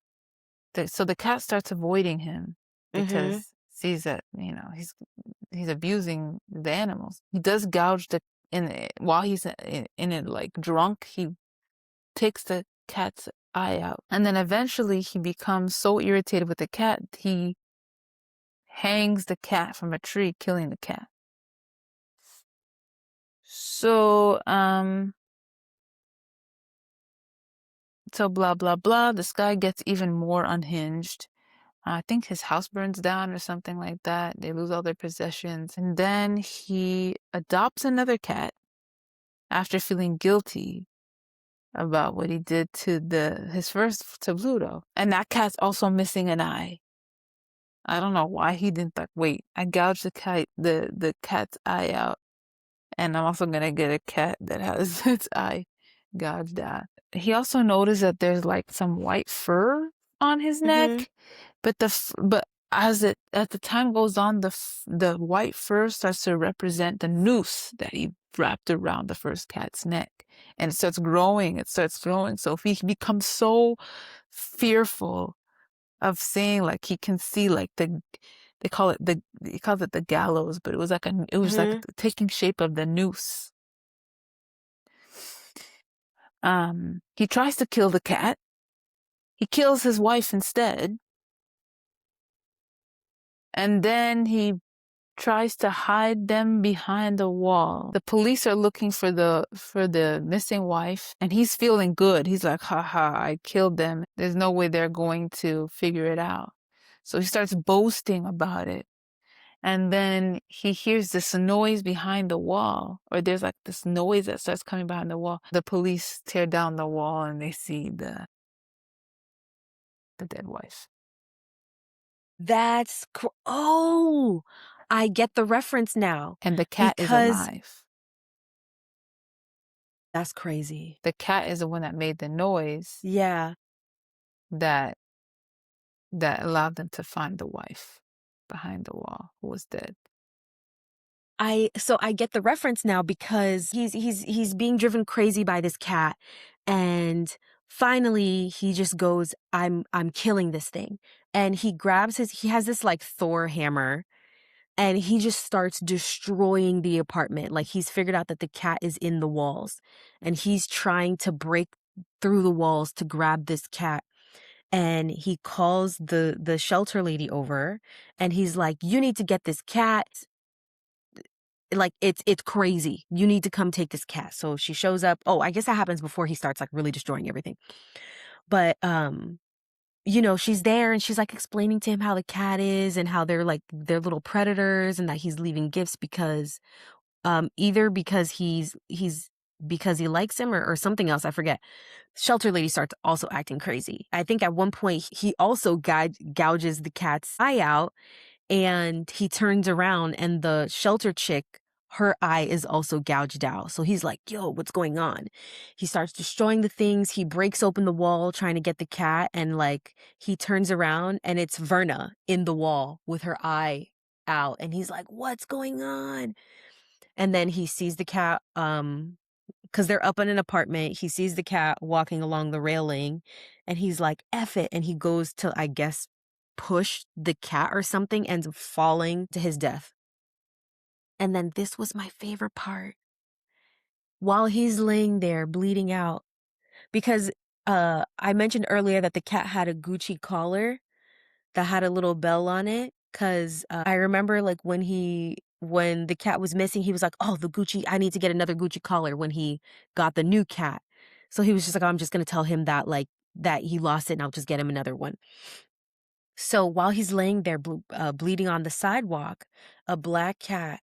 so the cat starts avoiding him because sees that, he's abusing the animals. He does gouge while he's in it, like drunk, he takes the cat's eye out. And then eventually he becomes so irritated with the cat, he hangs the cat from a tree, killing the cat. So, so blah, blah, blah. This guy gets even more unhinged. I think his house burns down or something like that. They lose all their possessions. And then he adopts another cat after feeling guilty about what he did to to Pluto. And that cat's also missing an eye. I don't know why he didn't wait, I gouged the cat's eye out. And I'm also gonna get a cat that has its eye gouged out. He also noticed that there's like some white fur on his neck, but as the time goes on, the white fur starts to represent the noose that he wrapped around the first cat's neck, and it starts growing. So he becomes so fearful of seeing, like he can see like he calls it the gallows, but it was like taking shape of the noose. He tries to kill the cat. He kills his wife instead. And then he tries to hide them behind a wall. The police are looking for the missing wife, and he's feeling good. He's like, haha, I killed them. There's no way they're going to figure it out. So he starts boasting about it. And then he hears this noise behind the wall, or there's like this noise that starts coming behind the wall. The police tear down the wall and they see the dead wife. Oh, I get the reference now. And the cat is alive. That's crazy. The cat is the one that made the noise. Yeah. That allowed them to find the wife behind the wall who was dead. So I get the reference now because he's being driven crazy by this cat, and finally he just goes, I'm killing this thing. And he has this like Thor hammer, and he just starts destroying the apartment. Like he's figured out that the cat is in the walls, and he's trying to break through the walls to grab this cat. And he calls the shelter lady over, and he's like, you need to get this cat. Like it's crazy. You need to come take this cat. So she shows up. Oh, I guess that happens before he starts like really destroying everything. But you know, she's there and she's like explaining to him how the cat is and how they're little predators and that he's leaving gifts because either because he's because he likes him or something else, I forget. Shelter lady starts also acting crazy. I think at one point he also gouges the cat's eye out, and he turns around and the shelter chick, her eye is also gouged out. So he's like, yo, what's going on? He starts destroying the things. He breaks open the wall trying to get the cat, and like he turns around and it's Verna in the wall with her eye out, and he's like, what's going on? And then he sees the cat, because they're up in an apartment. He sees the cat walking along the railing, and he's like, F it. And he goes to, I guess, push the cat or something, ends up falling to his death. And then this was my favorite part. While he's laying there bleeding out, because I mentioned earlier that the cat had a Gucci collar that had a little bell on it, because I remember like when the cat was missing, he was like, oh, the Gucci, I need to get another Gucci collar when he got the new cat. So he was just like, oh, I'm just going to tell him that like that he lost it and I'll just get him another one. So while he's laying there bleeding on the sidewalk, a black cat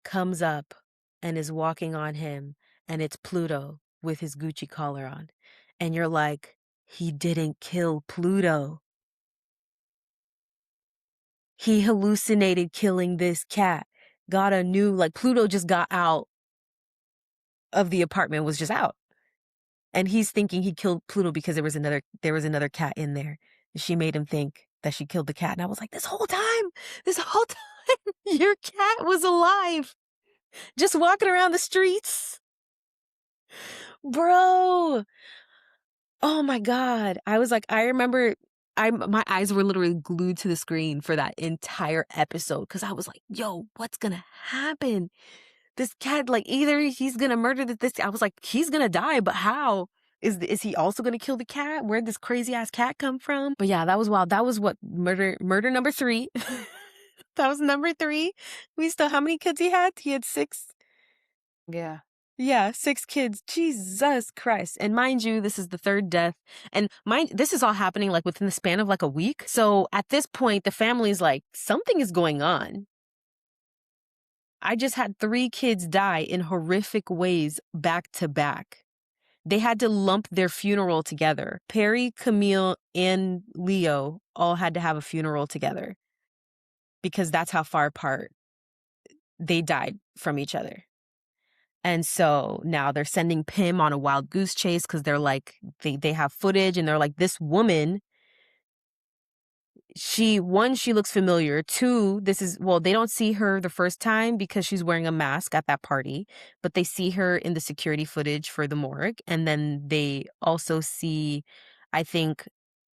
comes up and is walking on him, and it's Pluto with his Gucci collar on. And you're like, he didn't kill Pluto. He hallucinated killing this cat. Got a new, like Pluto just got out of the apartment, was just out. And he's thinking he killed Pluto because there was another cat in there. She made him think that she killed the cat. And I was like, this whole time, your cat was alive. Just walking around the streets. Bro. Oh my God. I was like, I remember my eyes were literally glued to the screen for that entire episode because I was like, yo, what's gonna happen? This cat, like, either he's gonna murder this. I was like, he's gonna die, but how? Is he also gonna kill the cat? Where'd this crazy ass cat come from? But yeah, that was wild. That was what murder number 3. That was number 3. How many kids he had? He had 6. Yeah. Yeah, 6 kids. Jesus Christ. And mind you, this is the 3rd death. And this is all happening like within the span of like a week. So at this point, the family's like, something is going on. I just had 3 kids die in horrific ways back to back. They had to lump their funeral together. Perry, Camille, and Leo all had to have a funeral together because that's how far apart they died from each other. And so now they're sending Pim on a wild goose chase because they're like, they have footage and they're like, this woman, she looks familiar. 2, they don't see her the first time because she's wearing a mask at that party, but they see her in the security footage for the morgue. And then they also see, I think,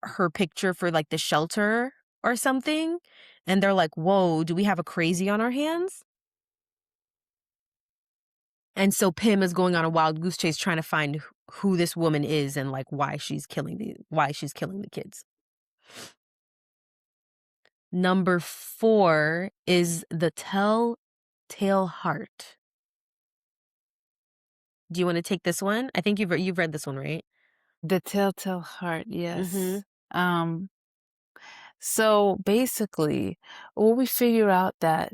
her picture for like the shelter or something. And they're like, whoa, do we have a crazy on our hands? And so Pim is going on a wild goose chase trying to find who this woman is and like why she's killing the kids. Number 4 is the Telltale Heart. Do you want to take this one? I think you've read this one, right? The Telltale Heart, yes. Mm-hmm. So basically, we figure out that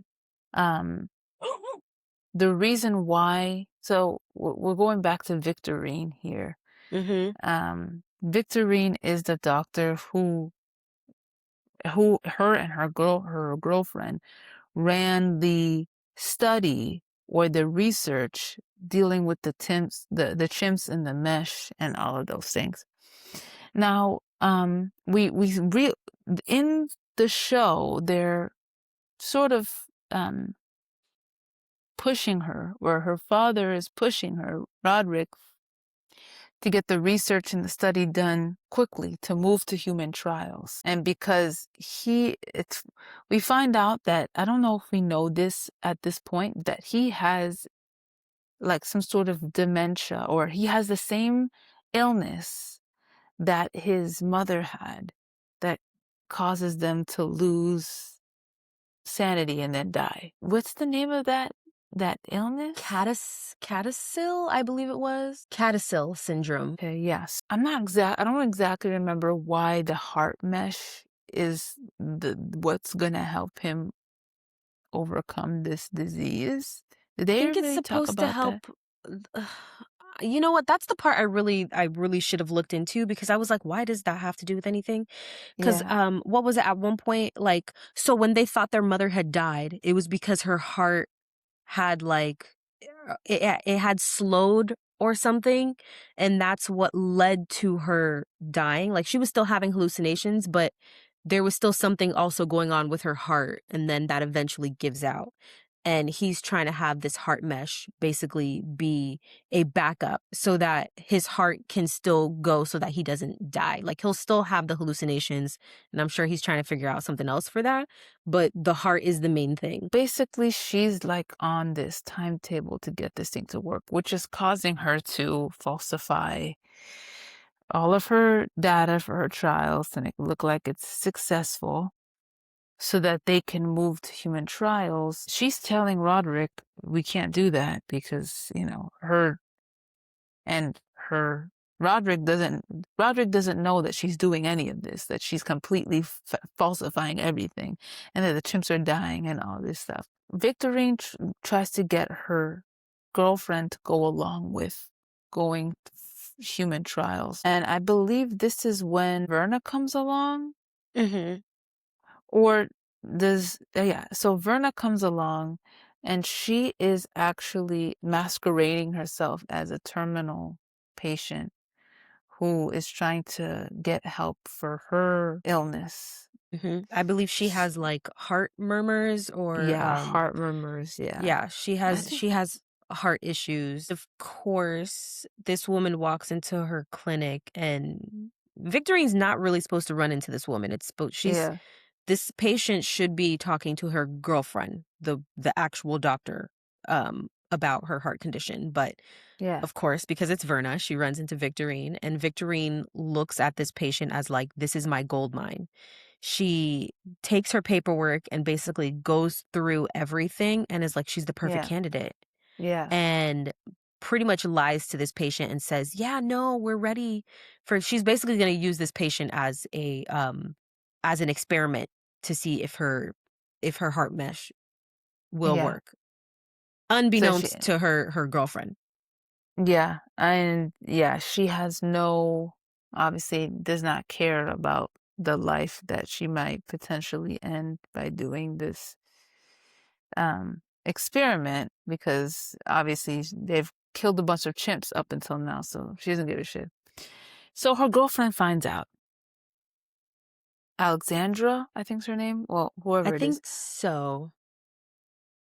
the reason why, so we're going back to Victorine here. Mm-hmm. Victorine is the doctor who her and her girlfriend ran the study or the research dealing with the chimps and the mesh and all of those things. Now, we in the show, they're sort of pushing her, or her father is pushing her, Roderick, to get the research and the study done quickly to move to human trials. And because we find out that, I don't know if we know this at this point, that he has like some sort of dementia, or he has the same illness that his mother had that causes them to lose sanity and then die. What's the name of that that illness? Catasil, I believe it was. Catasil syndrome. Okay, yes. I don't exactly remember why the heart mesh is what's gonna help him overcome this disease. Did I they think it's really talk supposed to about that? help. You know what? That's the part I really should have looked into, because I was like, why does that have to do with anything? Because Yeah. what was it at one point? Like, so when they thought their mother had died, it was because her heart had like it had slowed or something, and that's what led to her dying. Like, she was still having hallucinations, but there was still something also going on with her heart, and then that eventually gives out. And he's trying to have this heart mesh basically be a backup so that his heart can still go, so that he doesn't die. Like, he'll still have the hallucinations, and I'm sure he's trying to figure out something else for that, but the heart is the main thing. Basically, she's like on this timetable to get this thing to work, which is causing her to falsify all of her data for her trials to make it look like it's successful so that they can move to human trials. She's telling Roderick, we can't do that because, her and her Roderick doesn't know that she's doing any of this, that she's completely falsifying everything, and that the chimps are dying and all this stuff. Victorine tries to get her girlfriend to go along with going human trials, and I believe this is when Verna comes along. Mm-hmm. Or yeah, so Verna comes along, and she is actually masquerading herself as a terminal patient who is trying to get help for her illness. I believe she has like heart murmurs, or Yeah, heart murmurs, yeah. yeah, she I has think, she has heart issues. Of course, this woman walks into her clinic, and Victorine's not really supposed to run into this woman. yeah, This patient should be talking to her girlfriend, the actual doctor, about her heart condition. But yeah, of course, because it's Verna, she runs into Victorine, and Victorine looks at this patient as like, this is my gold mine. She takes her paperwork and basically goes through everything and is like, she's the perfect yeah, candidate. yeah, And pretty much lies to this patient and says, yeah, no, we're ready for, she's basically going to use this patient as an experiment to see if her heart mesh will yeah. work, So she, unbeknownst to her girlfriend. yeah, and yeah, she has obviously does not care about the life that she might potentially end by doing this experiment, because obviously they've killed a bunch of chimps up until now, so she doesn't give a shit. So her girlfriend finds out. Alexandra, I think's her name. Well, I whoever it is. think so.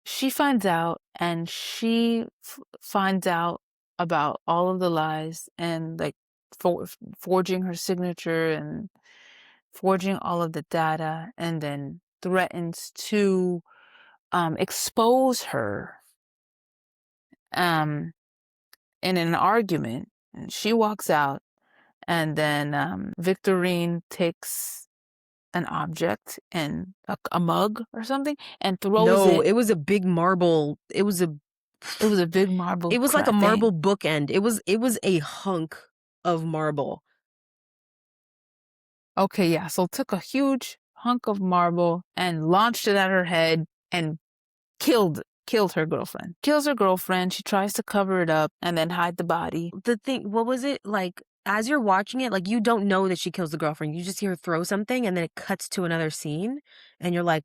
She finds out, and she finds out about all of the lies, and like forging her signature and forging all of the data, and then threatens to expose her um, in an argument. And she walks out, and then Victorine takes an object and a mug or something and throws No, it. it was a big marble. It was a big marble It was like a crap thing. marble bookend. It was a hunk of marble. Okay, yeah. So took a huge hunk of marble and launched it at her head and killed her girlfriend. Kills her girlfriend. She tries to cover it up and then hide the body. The thing, what was it? Like, as you're watching it, like, you don't know that she kills the girlfriend. You just hear her throw something, and then it cuts to another scene, and you're like,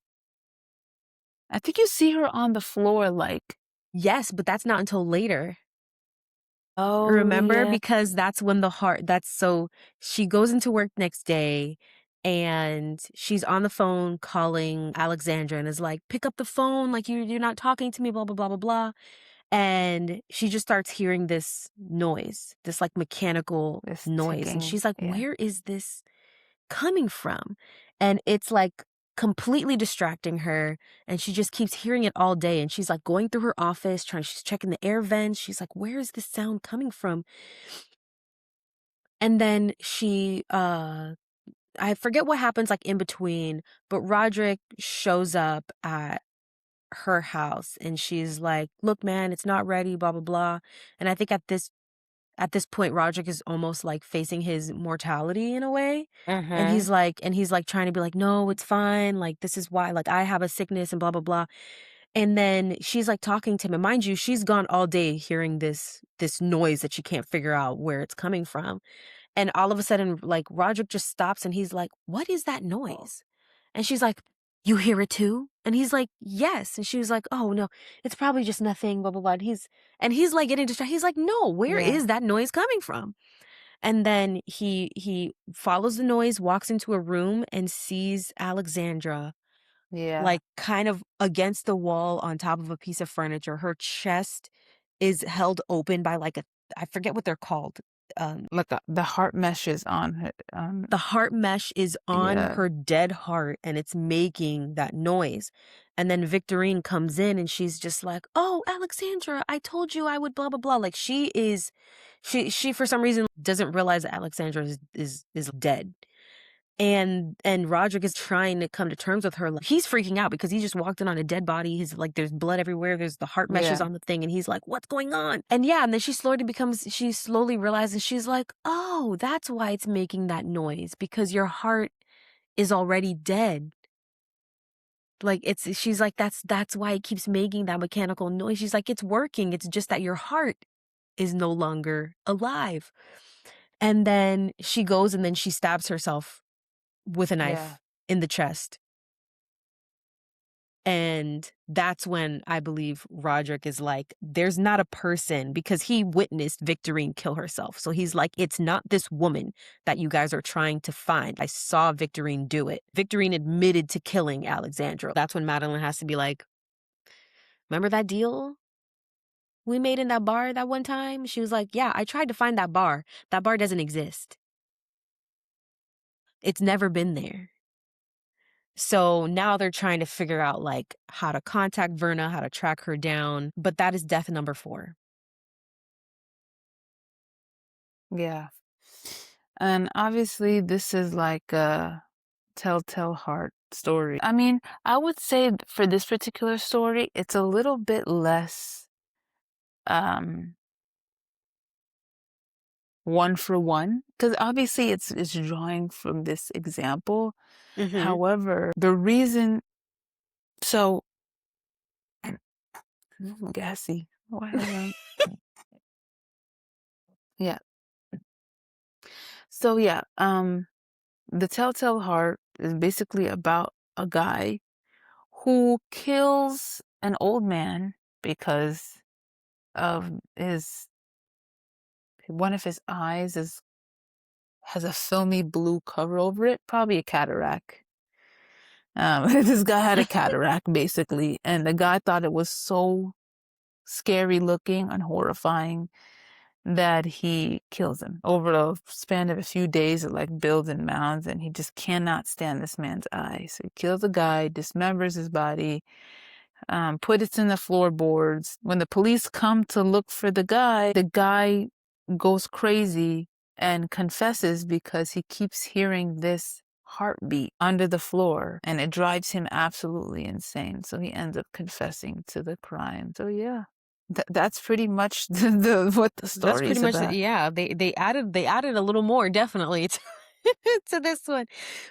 I think you see her on the floor, like, yes, but that's not until later. oh Remember? yeah, Because that's when so she goes into work next day, and she's on the phone calling Alexandra and is like, pick up the phone, like, you're not talking to me, blah, blah, blah, blah, blah. And she just starts hearing this noise, this like mechanical this noise. And ticking, she's like, yeah. where is this coming from? And it's like completely distracting her. And she just keeps hearing it all day. And she's like going through her office, she's checking the air vents. She's like, where is this sound coming from? And then I forget what happens like in between, but Roderick shows up at her house, and she's like, "Look, man, it's not ready, blah blah blah." And I think at this point, Roderick is almost like facing his mortality in a way. Mm-hmm. And he's like trying to be like, no, it's fine. Like, this is why, like, I have a sickness and blah, blah, blah. And then she's like talking to him. And mind you, she's gone all day hearing this noise that she can't figure out where it's coming from. And all of a sudden, like, Roderick just stops and he's like, what is that noise? And she's like, you hear it too? And he's like, yes. And she was like, oh no, it's probably just nothing, blah, blah, blah. And he's like getting distracted. He's like, no, where Yeah. is that noise coming from? And then he follows the noise, walks into a room and sees Alexandra Yeah. like kind of against the wall on top of a piece of furniture. Her chest is held open by like a, I forget what they're called. Like the heart meshes on her. The heart mesh is on Yeah. her dead heart and it's making that noise. And then Victorine comes in and she's just like, "Oh, Alexandra, I told you I would blah blah blah." Like she for some reason doesn't realize that Alexandra is dead. And Roderick is trying to come to terms with her. Like, he's freaking out because he just walked in on a dead body. He's like, there's blood everywhere. There's the heart meshes Yeah. on the thing. And he's like, what's going on? And yeah, and then she slowly realizes, she's like, oh, that's why it's making that noise, because your heart is already dead. Like she's like, that's why it keeps making that mechanical noise. She's like, it's working. It's just that your heart is no longer alive. And then she goes and then she stabs herself with a Yeah. knife in the chest. And that's when I believe Roderick is like, there's not a person, because he witnessed Victorine kill herself. So he's like, it's not this woman that you guys are trying to find. I saw Victorine do it. Victorine admitted to killing Alexandra. That's when Madeline has to be like, remember that deal we made in that bar that one time? She was like, yeah, I tried to find that bar. That bar doesn't exist. It's never been there. So now they're trying to figure out like how to contact Verna, how to track her down. But that is death number 4. Yeah. And obviously, this is like a Telltale Heart story. I mean, I would say for this particular story, it's a little bit less um one for one, because obviously it's drawing from this example. Mm-hmm. However, the reason, so gassy. Why hold on? Yeah. So yeah, the Telltale Heart is basically about a guy who kills an old man because of his one of his eyes is has a filmy blue cover over it, probably a cataract. This guy had a cataract basically, and the guy thought it was so scary looking and horrifying that he kills him over a span of a few days. It like builds and mounds, and he just cannot stand this man's eye. So he kills the guy, dismembers his body, put it in the floorboards. When the police come to look for the guy goes crazy and confesses because he keeps hearing this heartbeat under the floor, and it drives him absolutely insane. So he ends up confessing to the crime. So yeah, that's pretty much what the That's story pretty is much about. yeah, they added a little more definitely to, to this one.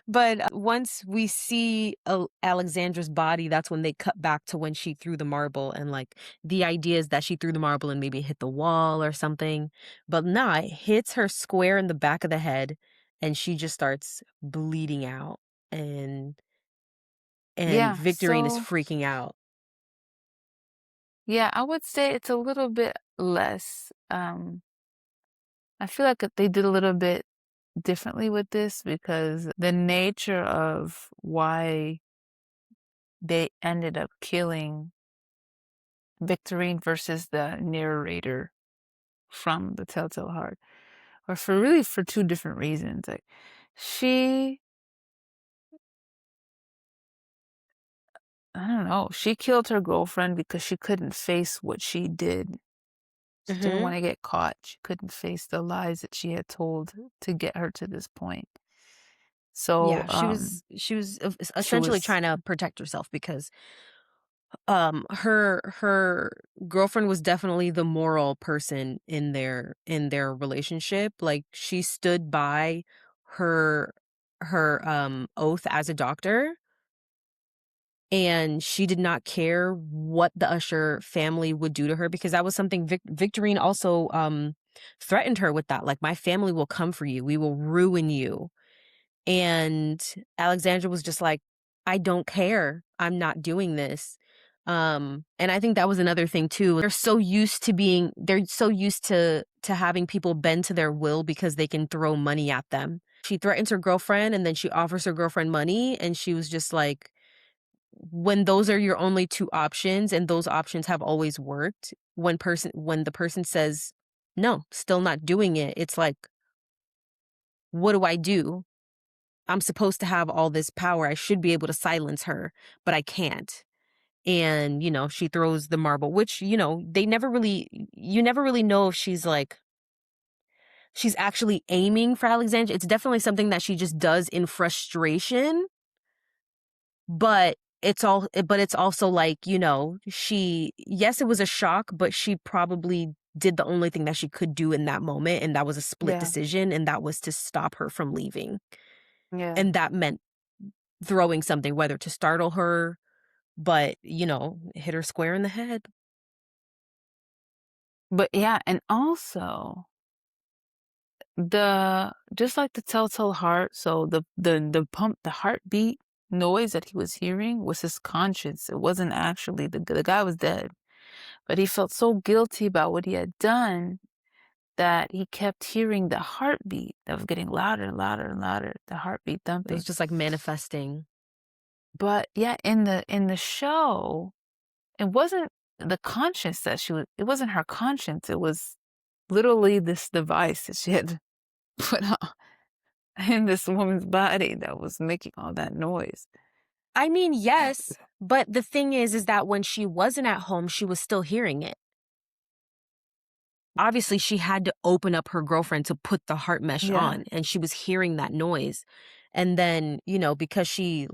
But once we see Alexandra's body, that's when they cut back to when she threw the marble, and like the idea is that she threw the marble and maybe hit the wall or something. But nah, it hits her square in the back of the head and she just starts bleeding out, and Yeah, Victorine is so freaking out. yeah, I would say it's a little bit less. I feel like they did a little bit differently with this because the nature of why they ended up killing Victorine versus the narrator from the Telltale Heart, or for 2 different reasons. Like she, I don't know, she killed her girlfriend because she couldn't face what she did. She didn't Mhm. want to get caught. She couldn't face the lies that she had told to get her to this point. So, Yeah, she was she essentially was, trying to protect herself because Her girlfriend was definitely the moral person in their relationship. Like, she stood by her oath as a doctor, and she did not care what the Usher family would do to her, because that was something Victorine also threatened her with. That, like, my family will come for you, we will ruin you. And Alexandra was just like, I don't care, I'm not doing this. And I think that was another thing too. They're so used to having people bend to their will because they can throw money at them. She threatens her girlfriend, and then she offers her girlfriend money, and she was just like, when those are your only two options, and those options have always worked, when the person says no, still not doing it, it's like, what do I do? I'm supposed to have all this power, I should be able to silence her, but I can't. And, she throws the marble, which, you never really know if she's actually aiming for Alexandra. It's definitely something that she just does in frustration, but it's also like, yes, it was a shock, but she probably did the only thing that she could do in that moment, and that was a split Yeah. decision, and that was to stop her from leaving. Yeah. And that meant throwing something, whether to startle her, but, hit her square in the head. But yeah, and also just like the telltale heart, so the pump, the heartbeat noise that he was hearing was his conscience. It wasn't actually the guy was dead, but he felt so guilty about what he had done that he kept hearing the heartbeat that was getting louder and louder and louder, the heartbeat It was thumping. just like manifesting. But yeah, in the show, it wasn't the conscience that it wasn't her conscience. It was literally this device that she had put on in this woman's body that was making all that noise. I mean, yes, but the thing is that when she wasn't at home, she was still hearing it. Obviously, she had to open up her girlfriend to put the heart mesh Yeah. on, and she was hearing that noise. And then, because she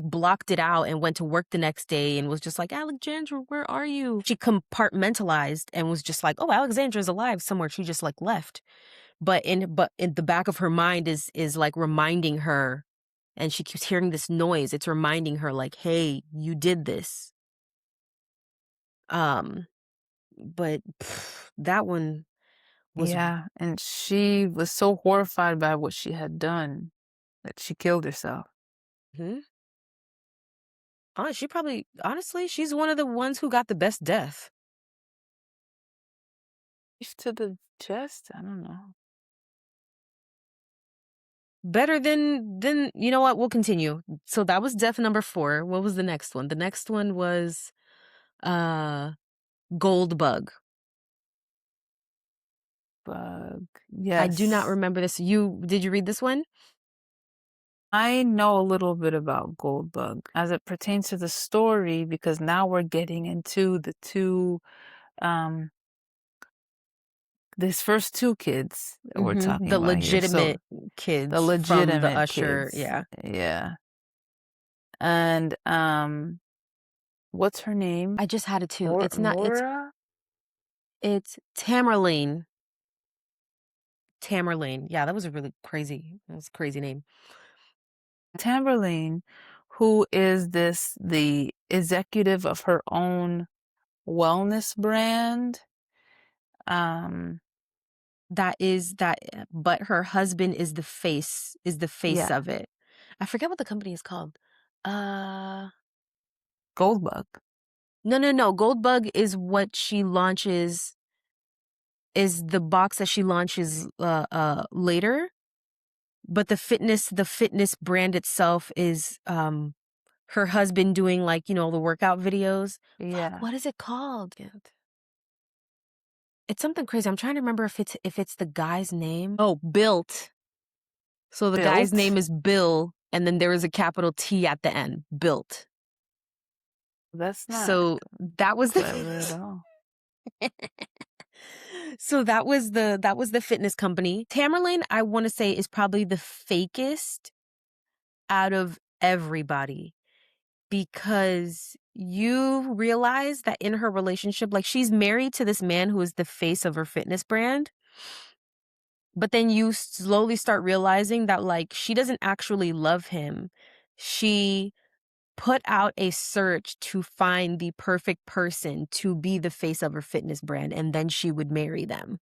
blocked it out and went to work the next day and was just like, Alexandra, where are you? She compartmentalized and was just like, oh, Alexandra's alive somewhere. She just like left. But in the back of her mind is like reminding her, and she keeps hearing this noise. It's reminding her like, hey, you did this. Um, but that one was. Yeah, and she was so horrified by what she had done that she killed herself. Hmm? She probably, honestly, she's one of the ones who got the best death. Knife to the chest? I don't know. Better than you know what? We'll continue. So that was death number 4. What was the next one? The next one was uh Gold Bug. Bug. I do not Yes. remember this. Did you read this one? I know a little bit about Goldbug as it pertains to the story because now we're getting into the two, um, these first two kids that we're talking The about here. So legitimate the kids from the legitimate Usher, kids. yeah. Yeah. And what's her name? I just had it too. It's not Laura? it's Tamerlane. Tamerlane. Yeah, that was a crazy name. Tamberlane, who is the executive of her own wellness brand. Um, But her husband is the face yeah, of it. I forget what the company is called. Uh Goldbug. no, no, no. Goldbug is what she launches, is the box that she launches later. But the fitness brand itself is her husband doing, like, the workout videos. Fuck, Yeah. what is it called? It's something crazy. I'm trying to remember if it's the guy's name. Oh, Built. So the guy's name Built. is Bill, and then there is a capital T at the end. Built. That's not So that was the clever at all. so that was the fitness company. Tamerlane, I want to say, is probably the fakest out of everybody, because you realize that in her relationship, like she's married to this man who is the face of her fitness brand. But then you slowly start realizing that like she doesn't actually love him. She put out a search to find the perfect person to be the face of her fitness brand, and then she would marry them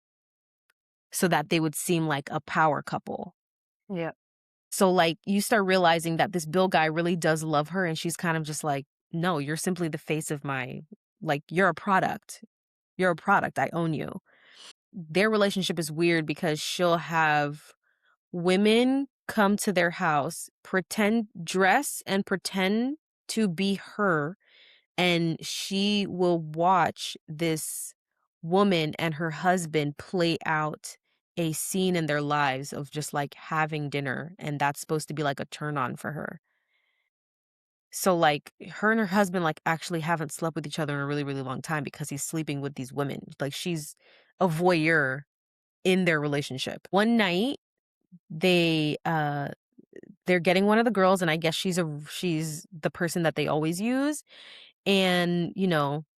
so that they would seem like a power couple. Yeah. So like you start realizing that this Bill guy really does love her, and she's kind of just like, no, you're simply the face of my, like, you're a product. You're a product. I own you. Their relationship is weird because she'll have women come to their house, dress and pretend to be her, and she will watch this woman and her husband play out a scene in their lives of just like having dinner, and that's supposed to be like a turn on for her. So like her and her husband like actually haven't slept with each other in a really, really long time because he's sleeping with these women. Like she's a voyeur in their relationship. One night they're getting one of the girls, and I guess she's the person that they always use. And,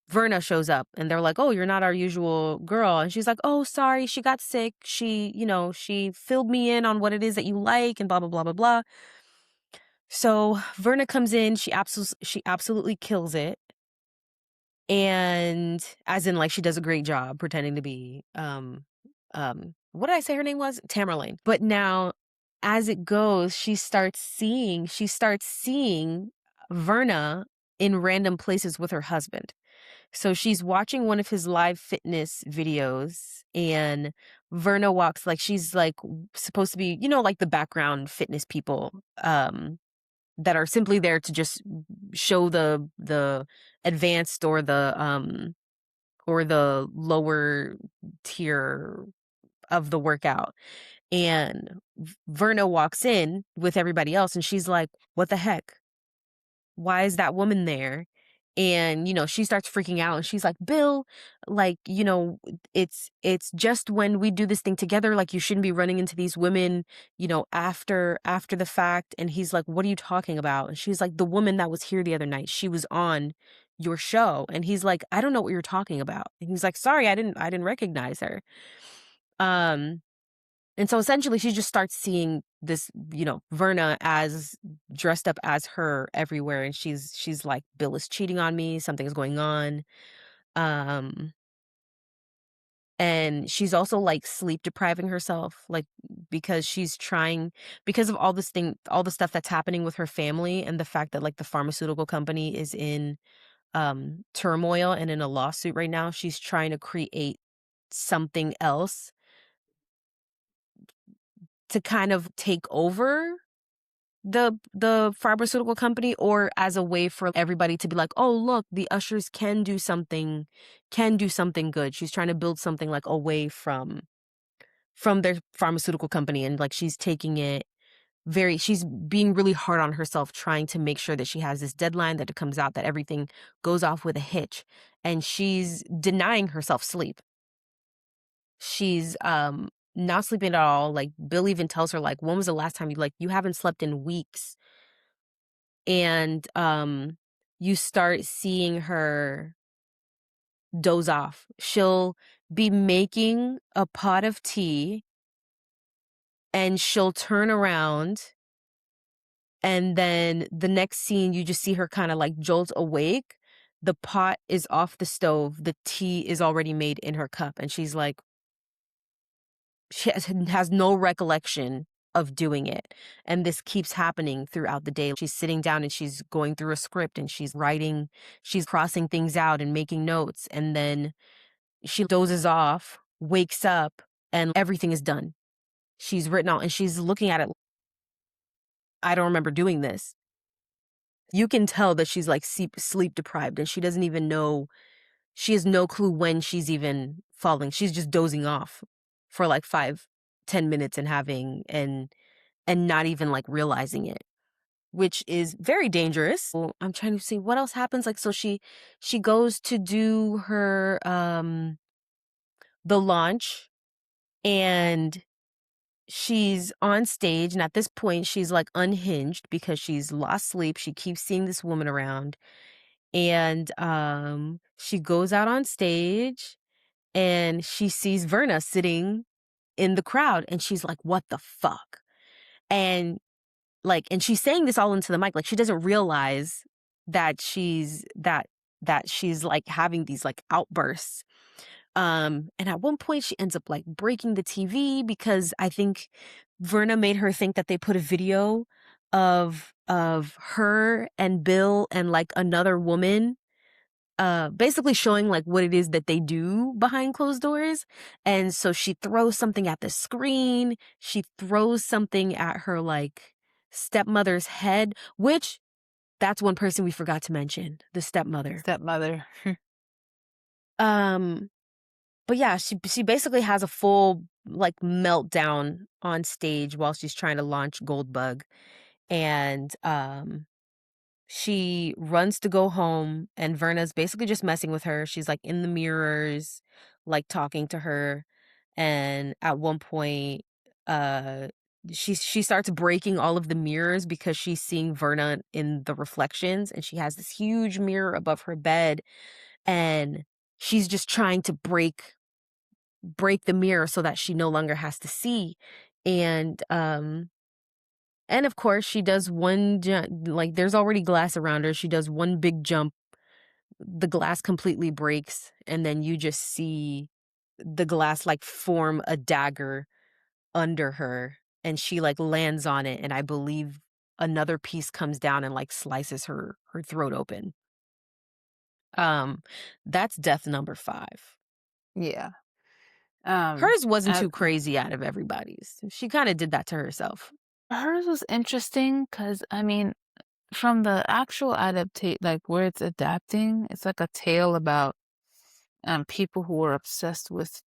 Verna shows up and they're like, "Oh, you're not our usual girl." And she's like, "Oh, sorry, she got sick. She filled me in on what it is that you like and blah blah blah blah blah." So Verna comes in, she absolutely kills it. And as in like she does a great job pretending to be what did I say her name was? Tamerlane. But now as it goes, she starts seeing Verna in random places with her husband. So she's watching one of his live fitness videos, and Verna walks, like she's like supposed to be, like the background fitness people that are simply there to just show the advanced or the lower tier of the workout. And Verna walks in with everybody else, and she's like, "What the heck? Why is that woman there?" And she starts freaking out, and she's like, "Bill, like, it's just when we do this thing together, like you shouldn't be running into these women, after the fact." And he's like, "What are you talking about?" And she's like, "The woman that was here the other night, she was on your show." And he's like, "I don't know what you're talking about." And he's like, "Sorry, I didn't recognize her." Um and so essentially she just starts seeing this, Verna as dressed up as her everywhere. And she's like, "Bill is cheating on me. Something's going on." Um, and she's also like sleep depriving herself, like because because of all the stuff that's happening with her family, and the fact that like the pharmaceutical company is in turmoil and in a lawsuit right now. She's trying to create something else to kind of take over the pharmaceutical company, or as a way for everybody to be like, "Oh, look, the Ushers can do something good." She's trying to build something like away from their pharmaceutical company, and like she's being really hard on herself, trying to make sure that she has this deadline, that it comes out, that everything goes off with a hitch. And she's denying herself sleep. She's not sleeping at all. Like Bill even tells her, like, "When was the last time you haven't slept in weeks?" And you start seeing her doze off. She'll be making a pot of tea, and she'll turn around, and then the next scene you just see her kind of like jolt awake. The pot is off the stove, the tea is already made in her cup, and she's like, she has no recollection of doing it. And this keeps happening throughout the day. She's sitting down and she's going through a script, and she's writing, she's crossing things out and making notes. And then she dozes off, wakes up, and everything is done. She's written out and she's looking at it. "I don't remember doing this." You can tell that she's like sleep deprived, and she doesn't even know, she has no clue when she's even falling. She's just dozing off for like 5-10 minutes and and not even like realizing it, which is very dangerous. Well, I'm trying to see what else happens. Like, so she goes to do her the launch, and she's on stage, and at this point she's like unhinged because she's lost sleep. She keeps seeing this woman around, and she goes out on stage and she sees Verna sitting in the crowd, and she's like, what the fuck? And and she's saying this all into the mic, like she doesn't realize that she's like having these like outbursts. And at one point she ends up like breaking the TV because I think Verna made her think that they put a video of her and Bill and like another woman basically showing like what it is that they do behind closed doors. And so she throws something at the screen. She throws something at her like stepmother's head, which that's one person we forgot to mention, the stepmother. Stepmother. Um but yeah, she basically has a full like meltdown on stage while she's trying to launch Goldbug. And she runs to go home, and Verna's basically just messing with her. She's like in the mirrors, like talking to her. And at one point, uh she starts breaking all of the mirrors because she's seeing Verna in the reflections, and she has this huge mirror above her bed, and she's just trying to break the mirror so that she no longer has to see. And of course she does one jump, like there's already glass around her. She does one big jump, the glass completely breaks, and then you just see the glass like form a dagger under her, and she like lands on it, and I believe another piece comes down and like slices her throat open. Um that's death number 5. Yeah. Hers wasn't I, too crazy out of everybody's. She kind of did that to herself. hers was interesting because, I mean, from the actual adaptation, like where it's adapting, it's like a tale about people who are obsessed with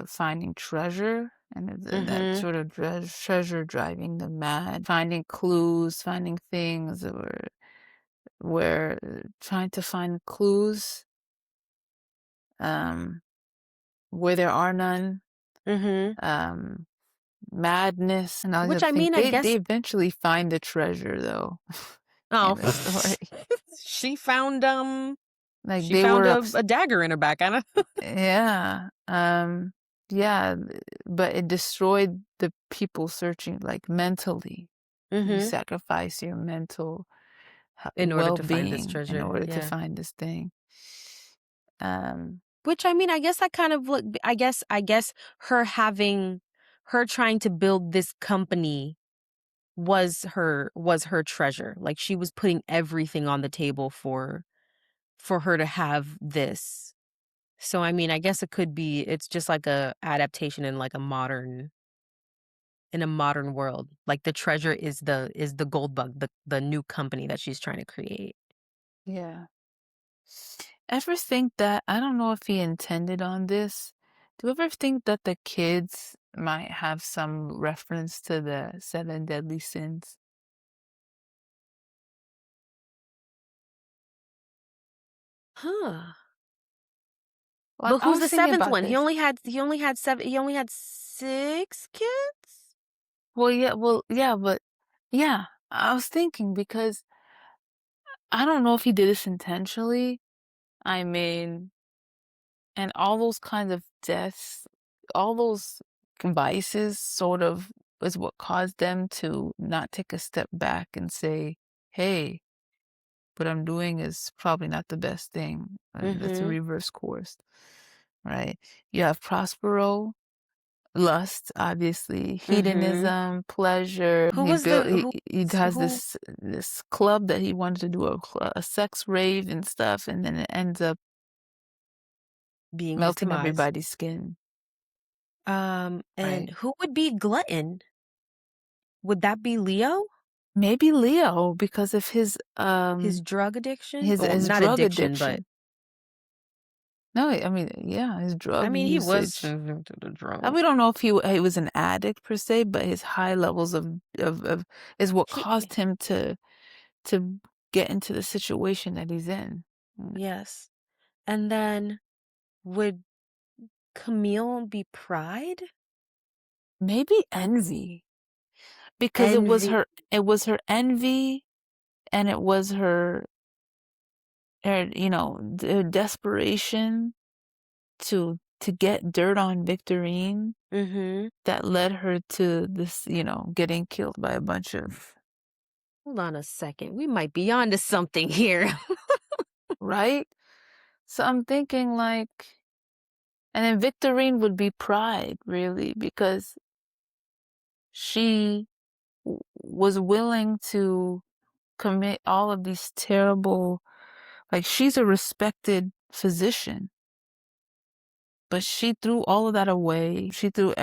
finding treasure, and that Mhm. sort of treasure driving them mad, finding clues, finding things, or where trying to find clues um, where there are none, Mhm. um, madness, and all these Which other I things. mean, I They guess. eventually find the treasure, though, Oh. in the story. she found Like she they found were a dagger in her back, Anna. yeah, yeah, but it destroyed the people searching, like mentally. You Mhm. sacrifice your mental In order to find this well-being in treasure. order to Yeah. find this thing. Um, Which I mean, I guess I kind of look. I guess her trying to build this company was her treasure. Like she was putting everything on the table for her to have this. So I mean, I guess it could be, it's just like a adaptation in like a modern world. Like the treasure is the gold bug, the new company that she's trying to create. yeah. Ever think that, I don't know if he intended on this. Do you ever think that the kids might have some reference to the seven deadly sins? Huh. Like But I who's was the thinking seventh about one? He this. only had he only had 6 kids? Yeah, but yeah, I was thinking because I don't know if he did this intentionally. I mean, and all those kinds of deaths, all those vices sort of is what caused them to not take a step back and say, hey, what I'm doing is probably not the best thing. That's a Mhm. reverse course, right? You have Prospero, lust, obviously, Mhm. hedonism, pleasure. Who was the He has who this club that he wanted to do a sex rave and stuff, and then it ends up being his melting demise? everybody's skin, And right? who would be glutton? Would that be Leo? Maybe Leo because of His drug addiction? Or his not drug addiction, but addiction. No, I mean, yeah, his I drug mean, he was usage. sensitive to the And we drugs. don't know if he was an addict per se, but his high levels of is what He caused him to get into the situation that he's in. Yes. And then would Camille be pride? Maybe envy, because Envy. it was her envy, and it was her, desperation to get dirt on Victorine Mhm. that led her to this, getting killed by a bunch of, Hold on a second. We might be onto something here. right? So I'm thinking like, and then Victorine would be pride, really, because she was willing to commit all of these terrible, like, she's a respected physician, but she threw all of that away. She threw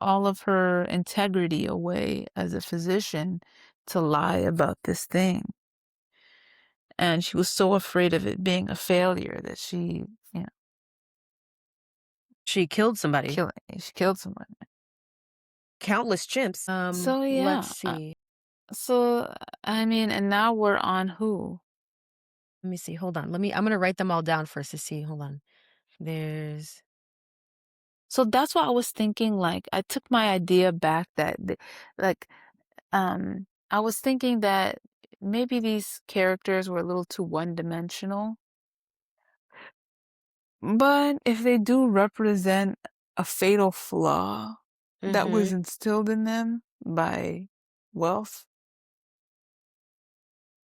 all of her integrity away as a physician to lie about this thing. And she was so afraid of it being a failure that you know, She killed somebody. she killed someone. Countless chimps. So Let's yeah, see. so I mean, and now we're on who? Let me see. Hold on. I'm gonna write them all down first to see. Hold on. There's So that's why I was thinking, like, I took my idea back that, like, I was thinking that maybe these characters were a little too one-dimensional. But if they do represent a fatal flaw that was Mhm. instilled in them by wealth,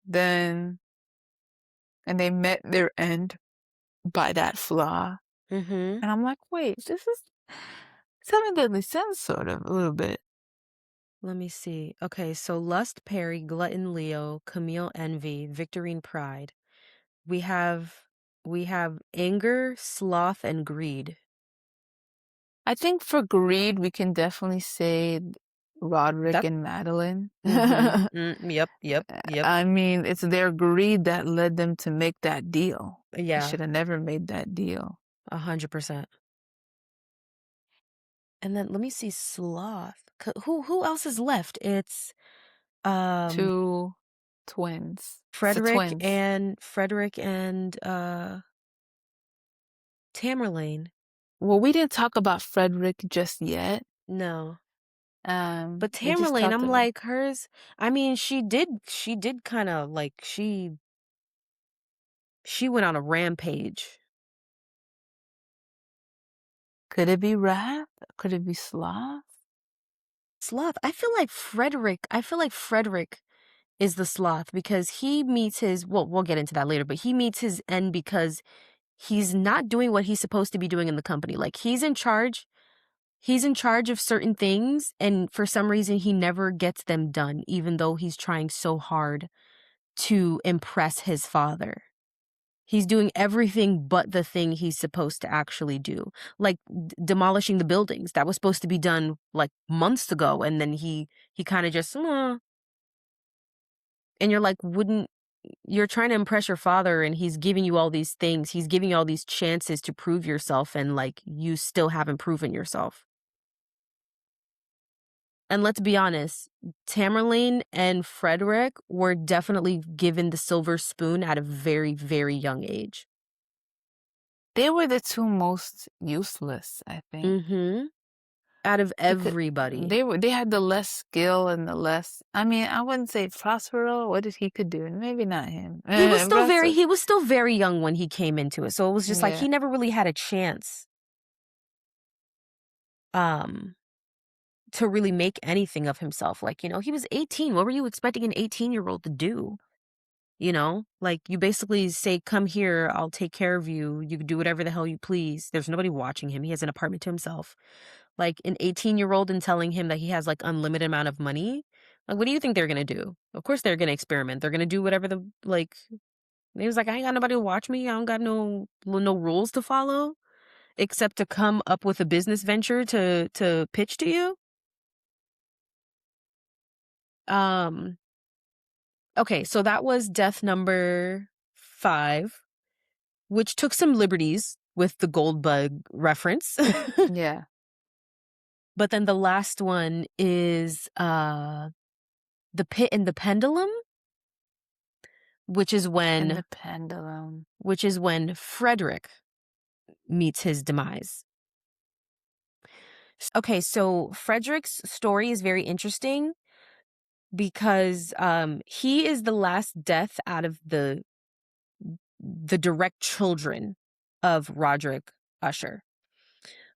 then, and they met their end by that flaw. Mhm. And I'm like, wait, this is Seven Deadly Sins, sort of, a little bit. Let me see. Okay, so Lust, Perry, Glutton, Leo, Camille, Envy, Victorine, Pride. We have we have anger, sloth, and greed. I think for greed, we can definitely say Roderick That and Madeline. mhm. Yep, yep, yep. I mean, it's their greed that led them to make that deal. They Yeah, should have never made that deal. 100%. And then let me see sloth. Who else is left? It's um Two twins. It's the Frederick twins. and Tamerlane. Well, we didn't talk about Frederick just yet. No. But We just Tamerlane, talked I'm about. like hers. I mean, she did kind of like she went on a rampage. Could it be wrath? Could it be sloth? Sloth. I feel like Frederick is the sloth because he meets his, well, we'll get into that later, but he meets his end because he's not doing what he's supposed to be doing in the company. Like he's in charge of certain things, and for some reason he never gets them done, even though he's trying so hard to impress his father. He's doing everything but the thing he's supposed to actually do. Like demolishing the buildings. That was supposed to be done like months ago, and then he kind of just and you're like, wouldn't you're trying to impress your father and he's giving you all these things. He's giving you all these chances to prove yourself and like you still haven't proven yourself. And let's be honest, Tamerlane and Frederick were definitely given the silver spoon at a very, very young age. They were the two most useless, I think. Mhm. Out of Because everybody. they had the less skill and the less, I mean, I wouldn't say Prospero. What did he could do? Maybe not him. He was still very young when he came into it. So it was just like Yeah. he never really had a chance um to really make anything of himself. Like, he was 18. What were you expecting an 18-year-old to do? Like you basically say, "Come here, I'll take care of you. You can do whatever the hell you please." There's nobody watching him. He has an apartment to himself. Like an 18-year-old and telling him that he has like unlimited amount of money. Like, what do you think they're gonna do? Of course they're gonna experiment. They're gonna do whatever the like he was like, I ain't got nobody to watch me. I don't got no rules to follow except to come up with a business venture to pitch to you. Um, okay, so that was death number 5, which took some liberties with the gold bug reference. Yeah. But then the last one is the pit and the pendulum, which is And when the pendulum. Frederick meets his demise. Okay, so Frederick's story is very interesting because he is the last death out of the direct children of Roderick Usher.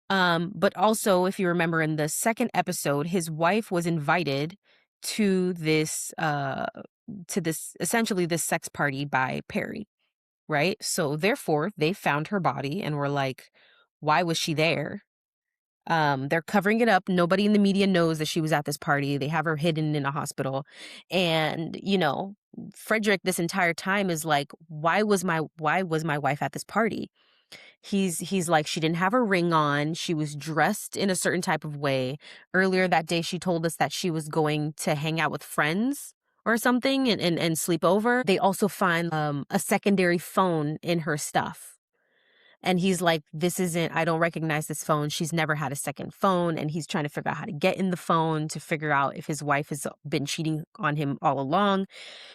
But also, if you remember in the second episode, his wife was invited to this essentially this sex party by Perry, right? So therefore, they found her body and were like, why was she there? They're covering it up. Nobody in the media knows that she was at this party. They have her hidden in a hospital. And, Frederick this entire time is like, why was my wife at this party? He's like, she didn't have a ring on. She was dressed in a certain type of way. Earlier that day, she told us that she was going to hang out with friends or something and sleep over. They also find a secondary phone in her stuff. And he's like, I don't recognize this phone. She's never had a second phone. And he's trying to figure out how to get in the phone to figure out if his wife has been cheating on him all along.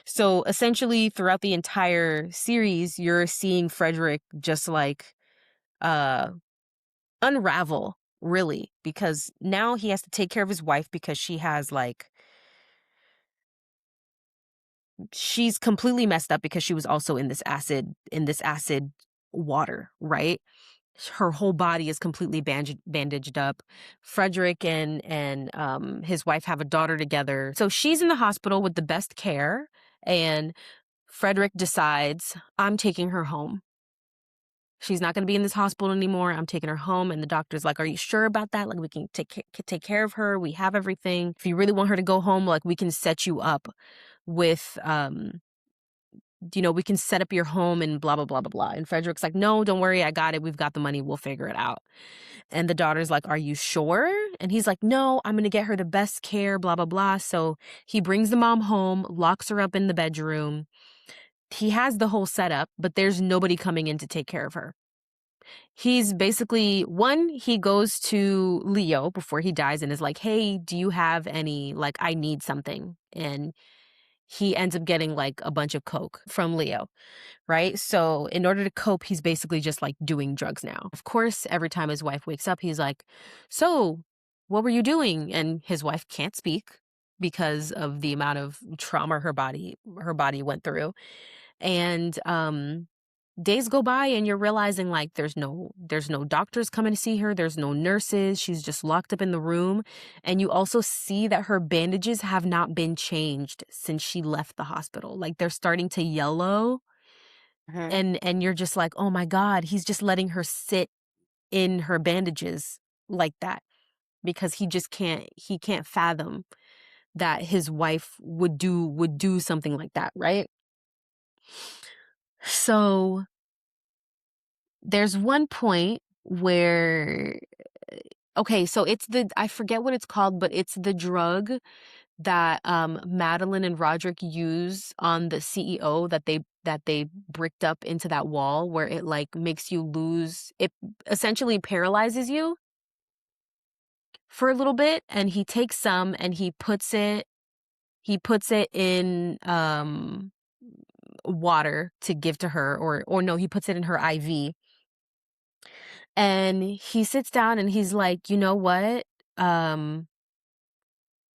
So essentially, throughout the entire series, you're seeing Frederick just like uh unravel, really, because now he has to take care of his wife because she's completely messed up because she was also in this acid water, right? Her whole body is completely bandaged up. Frederick and his wife have a daughter together. So she's in the hospital with the best care, and Frederick decides, I'm taking her home. She's not going to be in this hospital anymore. I'm taking her home. And the doctor's like, are you sure about that? Like, we can take care of her. We have everything. If you really want her to go home, like, we can set you up with, we can set up your home and blah, blah, blah, blah, blah. And Frederick's like, no, don't worry. I got it. We've got the money. We'll figure it out. And the daughter's like, are you sure? And he's like, no, I'm going to get her the best care, blah, blah, blah. So he brings the mom home, locks her up in the bedroom. He has the whole setup, but there's nobody coming in to take care of her. He's basically, he goes to Leo before he dies and is like, hey, do you have any, like, I need something. And he ends up getting like a bunch of coke from Leo, right? So in order to cope, he's basically just like doing drugs now. Of course, every time his wife wakes up, he's like, so what were you doing? And his wife can't speak because of the amount of trauma her body went through. And days go by and you're realizing like there's no doctors coming to see her, there's no nurses, she's just locked up in the room. And you also see that her bandages have not been changed since she left the hospital. Like, they're starting to yellow, Mhm. and you're just like, oh my God, he's just letting her sit in her bandages like that because he can't fathom that his wife would do something like that, right? So there's one point where, okay, so I forget what it's called, but it's the drug that Madeline and Roderick use on the CEO that they bricked up into that wall, where it like makes you lose, it essentially paralyzes you for a little bit. And he takes some and he puts it in water to give to her, or no, he puts it in her IV. And he sits down and he's like, you know what? Um,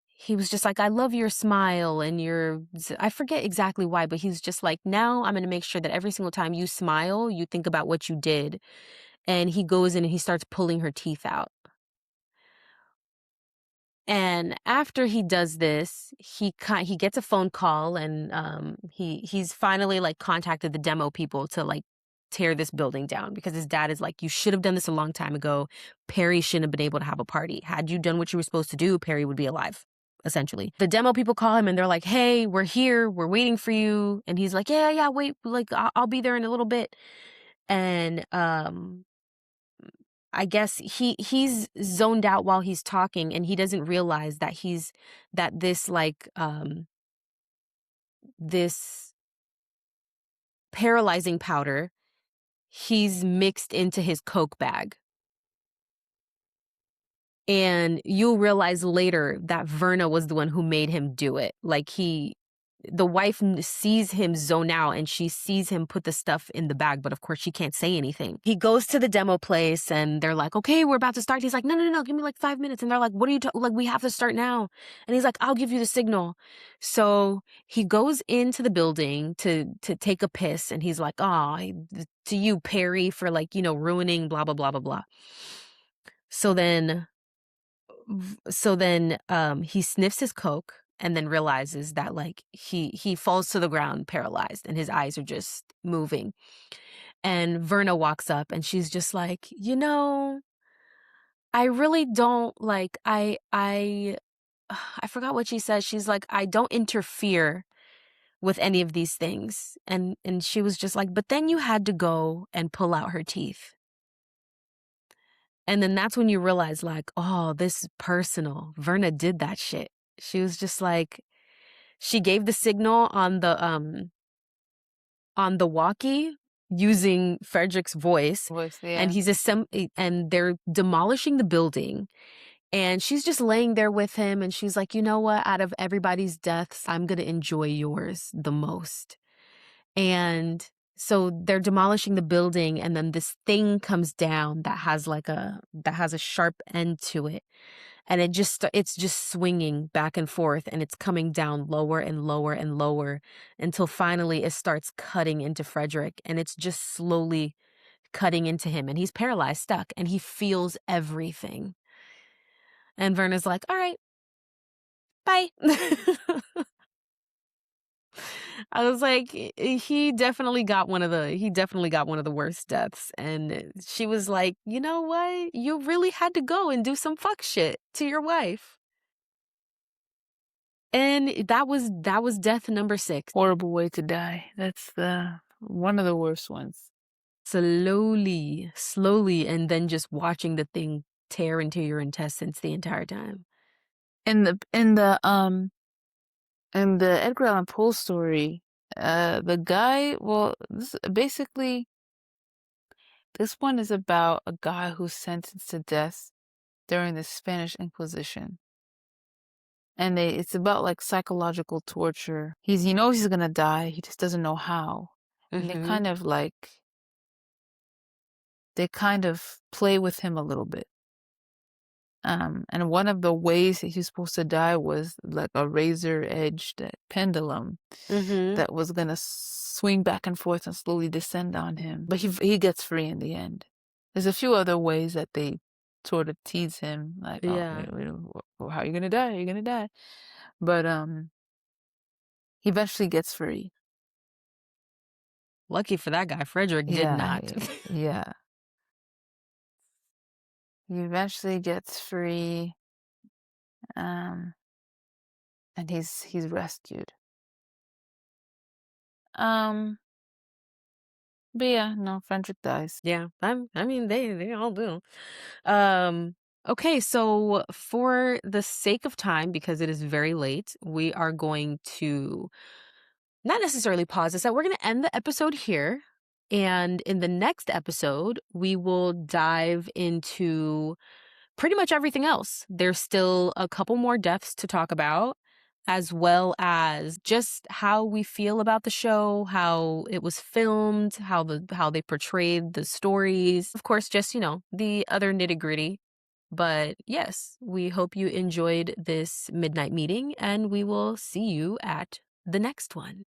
he was just like, I love your smile and I forget exactly why, but he's just like, now I'm going to make sure that every single time you smile, you think about what you did. And he goes in and he starts pulling her teeth out. And after he does this, he gets a phone call, and he's finally like contacted the demo people to like tear this building down, because his dad is like, you should have done this a long time ago. Perry shouldn't have been able to have a party. Had you done what you were supposed to do, Perry would be alive. Essentially, the demo people call him and they're like, hey, we're here, we're waiting for you. And he's like, yeah, wait, like I'll be there in a little bit. And I guess he's zoned out while he's talking, and he doesn't realize that this like this paralyzing powder he's mixed into his coke bag. And you'll realize later that Verna was the one who made him do it. Like, the wife sees him zone out and she sees him put the stuff in the bag, but of course she can't say anything. He goes to the demo place and they're like, okay, we're about to start. He's like, no, give me like 5 minutes. And they're like, what are you like, we have to start now. And he's like, I'll give you the signal. So he goes into the building to take a piss and he's like, oh, to you, Perry, for like, ruining blah, blah, blah, blah, blah. So then he sniffs his coke and then realizes that like he falls to the ground paralyzed and his eyes are just moving. And Verna walks up and she's just like, I really don't like I forgot what she says. She's like, I don't interfere with any of these things. And she was just like, but then you had to go and pull out her teeth. And then that's when you realize, like, oh, this is personal. Verna did that shit. She was just like, she gave the signal on the walkie using Frederick's voice, and and they're demolishing the building. And she's just laying there with him, and she's like, you know what? Out of everybody's deaths, I'm gonna enjoy yours the most. And so they're demolishing the building, and then this thing comes down that has a sharp end to it. And it's just swinging back and forth, and it's coming down lower and lower and lower until finally it starts cutting into Frederick, and it's just slowly cutting into him, and he's paralyzed, stuck, and he feels everything. And Verna's like, all right, bye. I was like, he definitely got one of the worst deaths. And she was like, you know what? You really had to go and do some fuck shit to your wife. And that was death number 6. Horrible way to die. That's one of the worst ones. Slowly, and then just watching the thing tear into your intestines the entire time. In the Edgar Allan Poe story, the guy, this one is about a guy who's sentenced to death during the Spanish Inquisition. And it's about like psychological torture. He knows he's gonna die, he just doesn't know how. And they kind of play with him a little bit. And one of the ways that he's supposed to die was like a razor-edged pendulum that was gonna swing back and forth and slowly descend on him. But he gets free in the end. There's a few other ways that they sort of tease him, like, Yeah. how are you gonna die? You're gonna die. But he eventually gets free. Lucky for that guy, Frederick did not. Yeah. He eventually gets free, and he's rescued. But yeah, no, Frederick dies. Yeah, I mean, they all do. Okay, so for the sake of time, because it is very late, we are going to not necessarily pause this. We're going to end the episode here. And in the next episode, we will dive into pretty much everything else. There's still a couple more deaths to talk about, as well as just how we feel about the show, how it was filmed, how they portrayed the stories. Of course, just, the other nitty-gritty. But yes, we hope you enjoyed this midnight meeting, and we will see you at the next one.